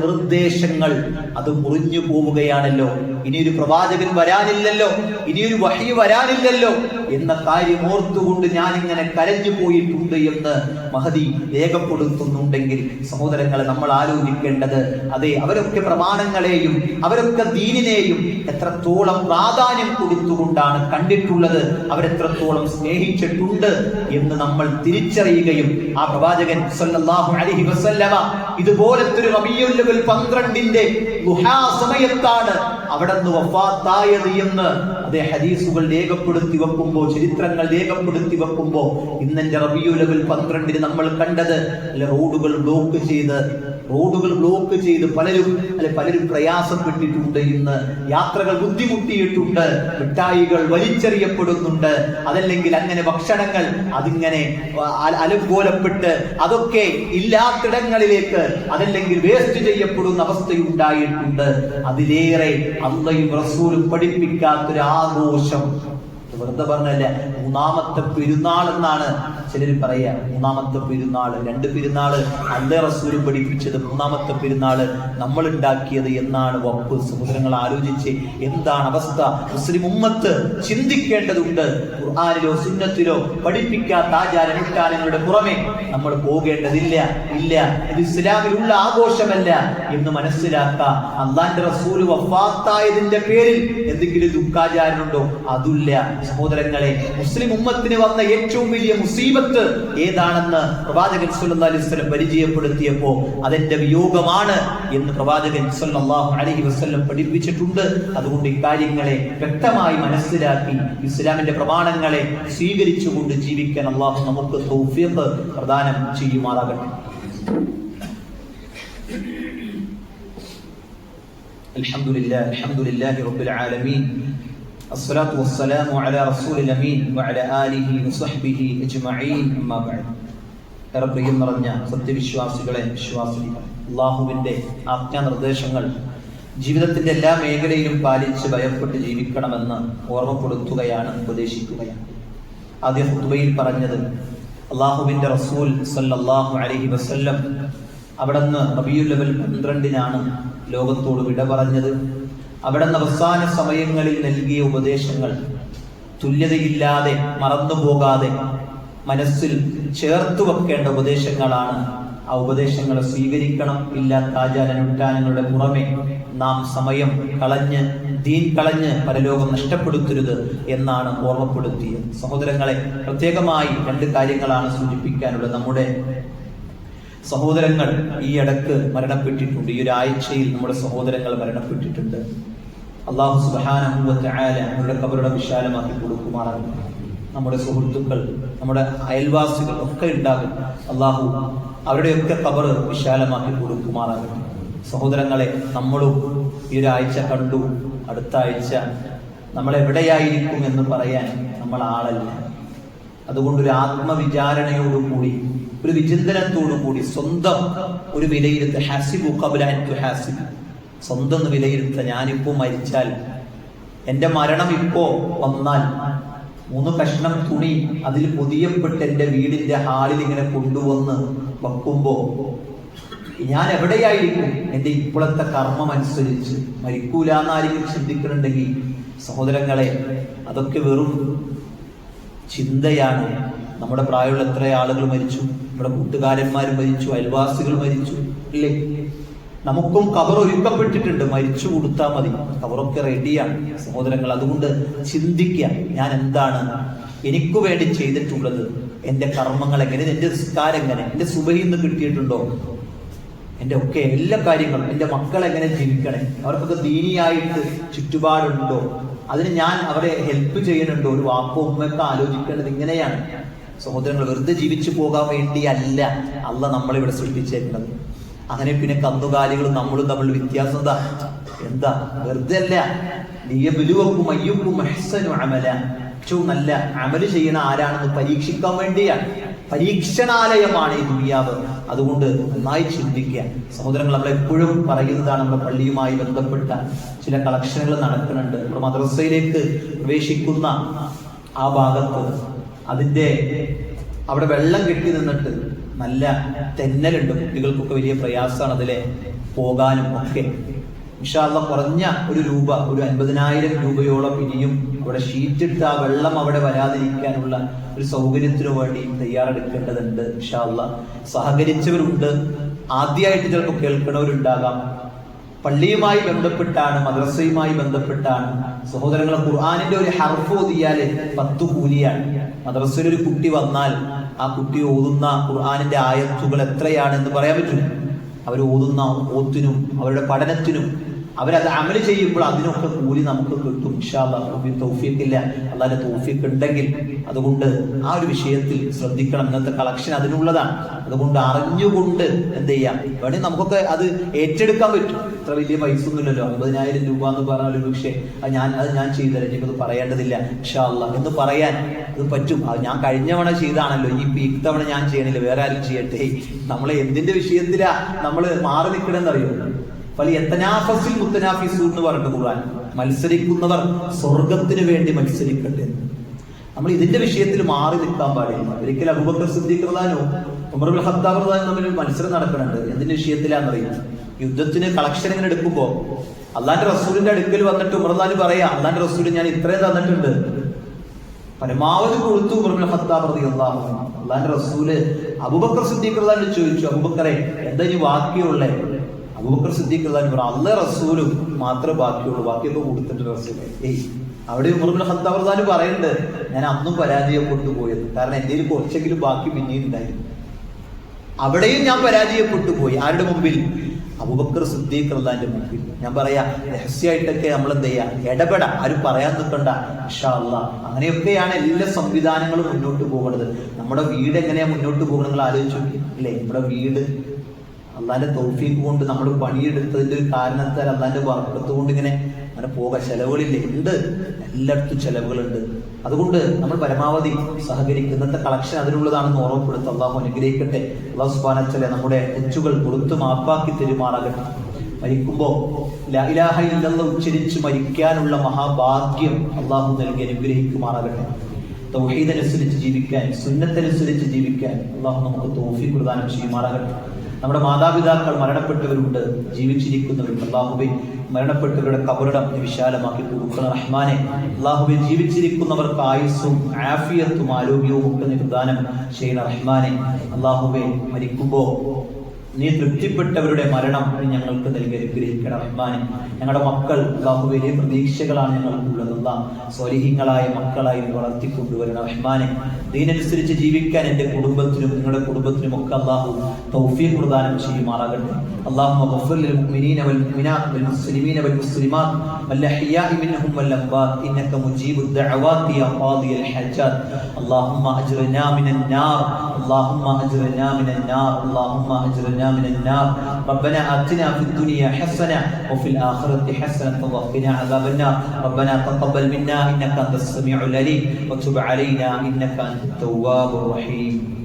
നിർദ്ദേശങ്ങൾ അത് മുറിഞ്ഞു പോവുകയാണല്ലോ. ഇനിയൊരു പ്രവാചകൻ വരാനില്ലല്ലോ, ഇനിയൊരു വഹി വരാനില്ലല്ലോ എന്ന കാര്യം ഓർത്തുകൊണ്ട് ഞാൻ ഇങ്ങനെ കരഞ്ഞു പോയിട്ടുണ്ട് എന്ന് മഹദി രേഖപ്പെടുത്തുന്നുണ്ടെങ്കിൽ സഹോദരങ്ങളെ, നമ്മൾ ആലോചിക്കേണ്ടത് അതേ അവരൊക്കെ പ്രമാണങ്ങളെയും അവരൊക്കെ ദീനിനെയും എത്രത്തോളം പ്രാധാന്യം കൊടുത്തുകൊണ്ടാണ് കണ്ടിട്ടുള്ളത്, അവരെത്രത്തോളം സ്നേഹിച്ചിട്ടുണ്ട് എന്ന് നമ്മൾ തിരിച്ചറിയുകയും ആ പ്രവാചകൻ സല്ലല്ലാഹു അലൈഹി വസല്ലമ ഇതുപോലത്തെ ഒരു റബീഉൽ അവ്വൽ 12-ന്റെ ദുഹാ സമയത്താണ് അവിടെ നിന്ന് വഫാത്തായത് എന്ന് അതേ ഹദീസുകൾ രേഖപ്പെടുത്തി വെക്കുമ്പോൾ, ചരിത്രങ്ങൾ രേഖപ്പെടുത്തി വെക്കുമ്പോൾ, ഇന്നെന്റെ റബീഉൽ അവ്വൽ 12-ന് നമ്മൾ കണ്ടത് റോഡുകൾ ബ്ലോക്ക് ചെയ്ത് പലരും പ്രയാസപ്പെട്ടിട്ടുണ്ട്. ഇന്ന് യാത്രകൾ ബുദ്ധിമുട്ടിയിട്ടുണ്ട്, മിഠായികൾ വലിച്ചെറിയപ്പെടുന്നുണ്ട്, അതല്ലെങ്കിൽ അങ്ങനെ ഭക്ഷണങ്ങൾ അതിങ്ങനെ അലങ്കോലപ്പെട്ട് അതൊക്കെ ഇല്ലാത്തിടങ്ങളിലേക്ക് അതല്ലെങ്കിൽ വേസ്റ്റ് ചെയ്യപ്പെടുന്ന അവസ്ഥയുണ്ടായിട്ടുണ്ട്. അതിലേറെ അല്ലാഹുവും റസൂലും പഠിപ്പിക്കാത്തൊരു ആഘോഷം, വെറുതെ പറഞ്ഞല്ല, മൂന്നാമത്തെ പെരുന്നാൾ എന്നാണ് ചിലർ പറയാ. മൂന്നാമത്തെ പെരുന്നാള്, 2 പെരുന്നാള് അല്ലാഹു റസൂലും പഠിപ്പിച്ചത്, മൂന്നാമത്തെ പെരുന്നാള് നമ്മൾ ഉണ്ടാക്കിയത് എന്നാണ് വപ്പ്. സഹോദരങ്ങൾ ആലോചിച്ച് എന്താണ് അവസ്ഥ? മുസ്ലിം ഉമ്മത്ത് ചിന്തിക്കേണ്ടതുണ്ട്. ഖുർആനിലോ സുന്നത്തിലോ പഠിപ്പിക്കാത്ത ആചാരാനുഷ്ഠാനങ്ങളുടെ പുറമെ നമ്മൾ പോകേണ്ടതില്ല. ഇത് ഇസ്ലാമിലുള്ള ആഘോഷമല്ല എന്ന് മനസ്സിലാക്കാം. അല്ലാഹുവിന്റെ റസൂൽ വഫാത്തായതിന്റെ പേരിൽ എന്തെങ്കിലും ദുഃഖാചാരനുണ്ടോ? അതില്ല. സഹോദരങ്ങളെ, മുസ്ലിം ഉമ്മത്തിന് വന്ന ഏറ്റവും വലിയ മുസീബത്ത് ഏതാണെന്ന് പ്രവാചകൻ സല്ലല്ലാഹു അലൈഹി വസല്ലം പരിചയപ്പെടുത്തിയപ്പോൾ അതെന്റെ വിയോഗമാണ് എന്ന് പ്രവാചകൻ സല്ലല്ലാഹു അലൈഹി വസല്ലം പഠിപ്പിച്ചിട്ടുണ്ട്. അതുകൊണ്ട് ഇക്കാര്യങ്ങളെ വ്യക്തമായി മനസ്സിലാക്കി ഇസ്ലാമിന്റെ പ്രമാണങ്ങളെ സ്വീകരിച്ചുകൊണ്ട് ജീവിക്കാൻ അല്ലാഹു നമുക്ക് തൗഫീഖ് പ്രദാനം ചെയ്യുമാറാകട്ടെ. അൽഹംദുലില്ലാഹി റബ്ബിൽ ആലമീൻ. الصلاة والسلام على رسول الأمين وعلى آله وصحبه أجمعين أما بعد. പ്രിയം നിറഞ്ഞ സത്യവിശ്വാസികളെ, വിശ്വാസികളെ, അല്ലാഹുവിന്റെ ആജ്ഞാനിർദ്ദേശങ്ങൾ ജീവിതത്തിന്റെ എല്ലാ മേഖലയിലും പാലിച്ച് ഭയപ്പെട്ട് ജീവിക്കണമെന്ന് ഓർമ്മപ്പെടുത്തുകയാണ്, ഉപദേശിക്കുകയാണ്. ആദ്യ ഖുതുബയിൽ പറഞ്ഞത് അല്ലാഹുവിന്റെ റസൂൽ സല്ലല്ലാഹു അലൈഹി വസല്ലം അവിടുന്ന് റബീഉൽ അവ്വൽ 12-നാണ് ലോകത്തോട് വിട പറഞ്ഞത്. അവിടുന്ന് അവസാന സമയങ്ങളിൽ നൽകിയ ഉപദേശങ്ങൾ തുല്യതയില്ലാതെ, മറന്നുപോകാതെ മനസ്സിൽ ചേർത്തു വെക്കേണ്ട ഉപദേശങ്ങളാണ്. ആ ഉപദേശങ്ങളെ സ്വീകരിക്കണം. ഇല്ലാത്ത ആചാരാനുഷ്ഠാനങ്ങളുടെ പുറമെ നാം സമയം കളഞ്ഞ്, ദീൻ കളഞ്ഞ് പരലോകം നഷ്ടപ്പെടുത്തരുത് എന്നാണ് ഓർമ്മപ്പെടുത്തിയത്. സഹോദരങ്ങളെ, പ്രത്യേകമായി 2 കാര്യങ്ങളാണ് സൂചിപ്പിക്കാനുള്ളത്. നമ്മുടെ സഹോദരങ്ങൾ ഈ ഇടക്ക് മരണപ്പെട്ടിട്ടുണ്ട്. ഈ ഒരു ആഴ്ചയിൽ നമ്മുടെ സഹോദരങ്ങൾ മരണപ്പെട്ടിട്ടുണ്ട്. അല്ലാഹു സുബ്ഹാനഹു വ തആല അവരുടെ ഖബറുകളെ വിശാലമാക്കി കൊടുക്കുമാറാകട്ടെ. നമ്മുടെ സുഹൃത്തുക്കൾ, നമ്മുടെ അയൽവാസികൾ ഒക്കെ ഉണ്ടാകും. അല്ലാഹു അവരുടെയൊക്കെ ഖബർ വിശാലമാക്കി കൊടുക്കുമാറാകട്ടെ. സഹോദരങ്ങളെ, നമ്മളും ഈ ഒരാഴ്ച കണ്ടു, അടുത്ത ആഴ്ച നമ്മൾ എവിടെയായിരിക്കും എന്ന് പറയാൻ നമ്മൾ ആളല്ല. അതുകൊണ്ടൊരു ആത്മവിചാരണയോടുകൂടി, ഒരു വിചിന്തനത്തോടുകൂടി സ്വന്തം ഒരു വിലയിരുത്തൽ, ഹാസിബു ഖബ്ല അൻ തുഹാസിബു, സ്വന്തം ഒന്ന് വിലയിരുത്തുക. ഞാനിപ്പോ മരിച്ചാൽ, എൻ്റെ മരണം ഇപ്പോ വന്നാൽ 3 കഷ്ണം തുണി അതിൽ പൊതിയപ്പെട്ട് എൻ്റെ വീടിൻ്റെ ഹാളിൽ ഇങ്ങനെ കൊണ്ടുവന്ന് വെക്കുമ്പോ ഞാൻ എവിടെയായിരിക്കും? എൻ്റെ ഇപ്പോഴത്തെ കർമ്മം അനുസരിച്ച്. മരിക്കൂല എന്നാരെങ്കിലും ചിന്തിക്കുന്നുണ്ടെങ്കിൽ സഹോദരങ്ങളെ, അതൊക്കെ വെറും ചിന്തയാണ്. നമ്മുടെ പ്രായമുള്ള എത്ര ആളുകൾ മരിച്ചു, നമ്മുടെ കൂട്ടുകാരന്മാർ മരിച്ചു, അയൽവാസികൾ മരിച്ചു, ഇല്ലേ? നമുക്കും കബർ ഒരുക്കപ്പെട്ടിട്ടുണ്ട്, മരിച്ചു കൊടുത്താൽ മതി, കബറൊക്കെ റെഡിയാണ് സഹോദരങ്ങൾ. അതുകൊണ്ട് ചിന്തിക്കുക, ഞാൻ എന്താണ് എനിക്ക് വേണ്ടി ചെയ്തിട്ടുള്ളത്, എൻ്റെ കർമ്മങ്ങൾ എങ്ങനെ, എൻ്റെ നിസ്കാരം എങ്ങനെ, എൻ്റെ സുബഹിയിൽ നിന്ന് കിട്ടിയിട്ടുണ്ടോ, എൻ്റെ ഒക്കെ എല്ലാ കാര്യങ്ങളും, എൻ്റെ മക്കൾ എങ്ങനെ ജീവിക്കണേ, അവർക്കൊക്കെ ദീനിയായിട്ട് ചുറ്റുപാടുണ്ടോ, അതിന് ഞാൻ അവരെ ഹെൽപ്പ് ചെയ്യുന്നുണ്ടോ, ഒരു വാക്കോ ഉമ്മയൊക്കെ ആലോചിക്കേണ്ടത് ഇങ്ങനെയാണ് സഹോദരങ്ങൾ. വെറുതെ ജീവിച്ചു പോകാൻ വേണ്ടിയല്ല അള്ളാഹ് നമ്മളിവിടെ സൃഷ്ടിച്ചേക്കുന്നത്. അങ്ങനെ പിന്നെ കന്നുകാലികളും നമ്മളും തമ്മിൽ വ്യത്യാസം എന്താ? വെറുതെ അല്ല. ലിയബ്ലുവക്കും അയ്യുക്കും അഹ്സനു അമല, ഏറ്റവും നല്ല അമല് ചെയ്യണ ആരാണെന്ന് പരീക്ഷിക്കാൻ വേണ്ടിയാണ്. പരീക്ഷണാലയമാണ് ഈ ദുനിയാവ്. അതുകൊണ്ട് നന്നായി ചിന്തിക്കുക സഹോദരങ്ങൾ. നമ്മളെപ്പോഴും പറയുന്നതാണ്, നമ്മുടെ പള്ളിയുമായി ബന്ധപ്പെട്ട ചില കളക്ഷനുകൾ നടക്കുന്നുണ്ട്. നമ്മുടെ മദ്രസയിലേക്ക് പ്രവേശിക്കുന്ന ആ ഭാഗത്ത് അതിൻ്റെ അവിടെ വെള്ളം കെട്ടി നിന്നിട്ട് നല്ല തെന്നലുണ്ട്. കുട്ടികൾക്കൊക്കെ വലിയ പ്രയാസമാണ് അതിലെ പോകാനും ഒക്കെ. ഇൻഷാ അല്ലാഹ് കുറഞ്ഞ ഒരു രൂപ, ഒരു 50,000 രൂപയോളം ഇനിയും അവിടെ ഷീറ്റിട്ട് ആ വെള്ളം അവിടെ വരാതിരിക്കാനുള്ള ഒരു സൗകര്യത്തിനു വേണ്ടി തയ്യാറെടുക്കേണ്ടതുണ്ട്. ഇൻഷാ അല്ലാഹ് സഹകരിച്ചവരുണ്ട്, ആദ്യമായിട്ട് ചിലപ്പോൾ കേൾക്കണവരുണ്ടാകാം. പള്ളിയുമായി ബന്ധപ്പെട്ടാണ്, മദ്രസയുമായി ബന്ധപ്പെട്ടാണ് സഹോദരങ്ങൾ. ഖുർആനിന്റെ ഒരു ഹർഫ് ഓതിയാല് 10 കൂലിയാണ്. മദ്രസയിൽ ഒരു കുട്ടി വന്നാൽ ആ കുട്ടി ഓതുന്ന ഖുർആനിന്റെ ആയത്തുകൾ എത്രയാണെന്ന് പറയാൻ പറ്റും. അവർ ഓതുന്ന ഓത്തിനും അവരുടെ പഠനത്തിനും അവരത് അമല് ചെയ്യുമ്പോൾ അതിനൊക്കെ കൂലി നമുക്ക് കിട്ടും. ഇൻഷാ അല്ലാഹ്. തൗഫീഖില്ല, അല്ലാഹുവിന്റെ തൗഫീഖ് ഉണ്ടെങ്കിൽ. അതുകൊണ്ട് ആ ഒരു വിഷയത്തിൽ ശ്രദ്ധിക്കണം. ഇന്നത്തെ കളക്ഷൻ അതിനുള്ളതാണ്. അതുകൊണ്ട് അറിഞ്ഞുകൊണ്ട് എന്ത് ചെയ്യാം, വേണമെങ്കിൽ നമുക്കൊക്കെ അത് ഏറ്റെടുക്കാൻ പറ്റും. ഇത്ര വലിയ പൈസ ഒന്നുമില്ലല്ലോ, 50,000 രൂപ എന്ന് പറഞ്ഞാൽ ഒരു പക്ഷേ അത് ഞാൻ ചെയ്തുതരാം, എനിക്കത് പറയേണ്ടതില്ല ഇൻഷാ അല്ലാഹ് എന്ന് പറയാൻ അത് പറ്റും. അത് ഞാൻ കഴിഞ്ഞ തവണ ചെയ്താണല്ലോ, ഈ ഇത്തവണ ഞാൻ ചെയ്യണില്ല, വേറെ ആരും ചെയ്യട്ടെ. നമ്മളെ എന്തിന്റെ വിഷയത്തിലാ നമ്മൾ മാറി നിൽക്കണമെന്നറിയോ? ഫലിയതനാഫസിൽ മുത്തനാഫിസൂൻ എന്ന് പറഞ്ഞിട്ട് ഖുർആൻ, മത്സരിക്കുന്നവർ സ്വർഗത്തിന് വേണ്ടി മത്സരിക്കട്ടെ. നമ്മൾ ഇതിന്റെ വിഷയത്തിൽ മാറി നിൽക്കാൻ പാടില്ല. ഒരിക്കലും അബൂബക്കർ സിദ്ദീഖ് റളിയല്ലാഹു അൻഹു ഉമർ ഇബ്നു ഖത്താബ് റളിയല്ലാഹു അൻഹു തമ്മിൽ മത്സരം നടക്കുന്നുണ്ട്. എന്തിന്റെ വിഷയത്തിലാണെന്നറിയാം? യുദ്ധത്തിന് കളക്ഷൻ ഇങ്ങനെ എടുക്കുമ്പോ അള്ളാന്റെ റസൂലിന്റെ അടുക്കൽ വന്നിട്ട് ഉമർ റളിയല്ലാഹു അൻഹു പറയാ, അള്ളാന്റെ റസൂൽ ഞാൻ ഇത്രയും തന്നിട്ടുണ്ട്, പരമാവധി കൊടുത്തു ഉമർ ഇബ്നു ഖത്താബ് റളിയല്ലാഹു അൻഹു. അള്ളാന്റെ റസൂല് അബൂബക്കർ സിദ്ദീഖ് റളിയല്ലാഹു അൻഹു ചോദിച്ചു, അബൂബക്കറെ എന്താ ഇനി ബാക്കിയുള്ളേ? അബൂബക്കർ സിദ്ദീഖ് റളിയല്ലാഹു അൻഹു പറഞ്ഞു, അല്ലാഹ് റസൂലും മാത്രമേ ബാക്കിയുള്ളൂ, ബാക്കിയൊക്കെ കൊടുത്തിട്ട് റസൂലേ. അവിടെ ഉമർ ഇബ്നു ഖത്താബ് റളിയല്ലാഹു അൻഹു പറയുന്നുണ്ട്, ഞാൻ അന്നും പരാജയപ്പെട്ടു പോയത്, കാരണം എൻ്റെ കയ്യിൽ കുറച്ചെങ്കിലും ബാക്കി പിന്നെയും ഉണ്ടായിരുന്നു. അവിടെയും ഞാൻ പരാജയപ്പെട്ടു പോയി. ആരുടെ മുമ്പിൽ? അബൂബക്കർ സിദ്ദീഖ് റളിയല്ലാഹുവിന്റെ മുമ്പിൽ. ഞാൻ പറയാ, രഹസ്യമായിട്ടൊക്കെ നമ്മൾ എന്ത് ചെയ്യാ, ഇടപെടാം, ആരും പറയാൻ നിൽക്കണ്ട ഇൻഷാ അല്ലാഹ്. അങ്ങനെയൊക്കെയാണ് എല്ലാ സംവിധാനങ്ങളും മുന്നോട്ട് പോകുന്നത്. നമ്മുടെ വീട് എങ്ങനെയാ മുന്നോട്ട് പോകുന്നത് നിങ്ങൾ ആലോചിച്ചു അല്ലേ? നമ്മുടെ വീട് അള്ളാന്റെ തൗഫീഖ് കൊണ്ട് നമ്മൾ പണിയെടുത്തതിന്റെ ഒരു കാരണത്താൽ അള്ളാന്റെ ബർക്കത്ത് കൊണ്ട് ഇങ്ങനെ അങ്ങനെ പോകാം. ചെലവുകളില്ലേ? ഉണ്ട്, എല്ലായിടത്തും ചെലവുകളുണ്ട്. അതുകൊണ്ട് നമ്മൾ പരമാവധി സഹകരിക്കും. ഇന്നത്തെ കളക്ഷൻ അതിനുള്ളതാണെന്ന് ഓർമ്മപ്പെടുത്തും. അള്ളാഹു അനുഗ്രഹിക്കട്ടെ. അള്ളാഹു സുബ്ഹാനഹു വ തആല നമ്മുടെ തെറ്റുകൾ കൊടുത്തു മാപ്പാക്കി തെരുമാറാകട്ടെ. മരിക്കുമ്പോ ലാ ഇലാഹ ഇല്ലല്ലാഹ് ഉച്ചരിച്ച് മരിക്കാനുള്ള മഹാഭാഗ്യം അള്ളാഹു നൽകി അനുഗ്രഹിക്കുമാറാകട്ടെ. തൗഹീദ് അനുസരിച്ച് ജീവിക്കാൻ, സുന്നത്തനുസരിച്ച് ജീവിക്കാൻ അള്ളാഹു നമുക്ക് തൗഫീഖ് പ്രദാനം ചെയ്യുമാറാകട്ടെ. നമ്മുടെ മാതാപിതാക്കൾ മരണപ്പെട്ടവരുണ്ട്, ജീവിച്ചിരിക്കുന്നവരുണ്ട്. അല്ലാഹുവേ, മരണപ്പെട്ടവരുടെ ഖബറിടം വിശാലമാക്കി കൊടുക്കണം റഹ്മാനെ. അല്ലാഹുവേ, ജീവിച്ചിരിക്കുന്നവർക്ക് ആയുസ്സും ആഫിയത്തും ആരോഗ്യവും ഒക്കെ പ്രദാനം ചെയ്യണം റഹ്മാനെ. അല്ലാഹുവേ, മരിക്കുമ്പോ നീ തൃപ്തിപ്പെട്ടവരുടെ മരണം ഞങ്ങൾക്ക് നൽകി അനുഗ്രഹിക്കണം റഹ്മാനെ. ഞങ്ങളുടെ മക്കൾ അല്ലാഹുവേ വലിയ പ്രതീക്ഷകളാണ് ഞങ്ങൾക്കുള്ളത്. അല്ലാഹ് സ്വാലിഹീങ്ങളായ മക്കളായി വളർത്തിക്കൊണ്ടുവരണം റഹ്മാനെ. ദീനനുസരിച്ച് ജീവിക്കാൻ എൻ്റെ കുടുംബത്തിനും നിങ്ങളുടെ കുടുംബത്തിനും ഒക്കെ അല്ലാഹു തൗഫീഖ് പ്രദാനം ചെയ്യുമാറാകട്ടെ. اللهم اغفر للمؤمنين والمؤمنات والمسلمين والمسلمات والأحياء منهم والأموات إنك مجيب الدعوات يا قاضي الحاجات. اللهم أجرنا من النار، اللهم أجرنا من النار، اللهم أجرنا وقنا من النار ربنا آتنا في الدنيا حسنة وفي الآخرة حسنة وقنا عذاب النار ربنا تقبل منا إنك أنت السميع العليم وتب علينا إنك أنت التواب الرحيم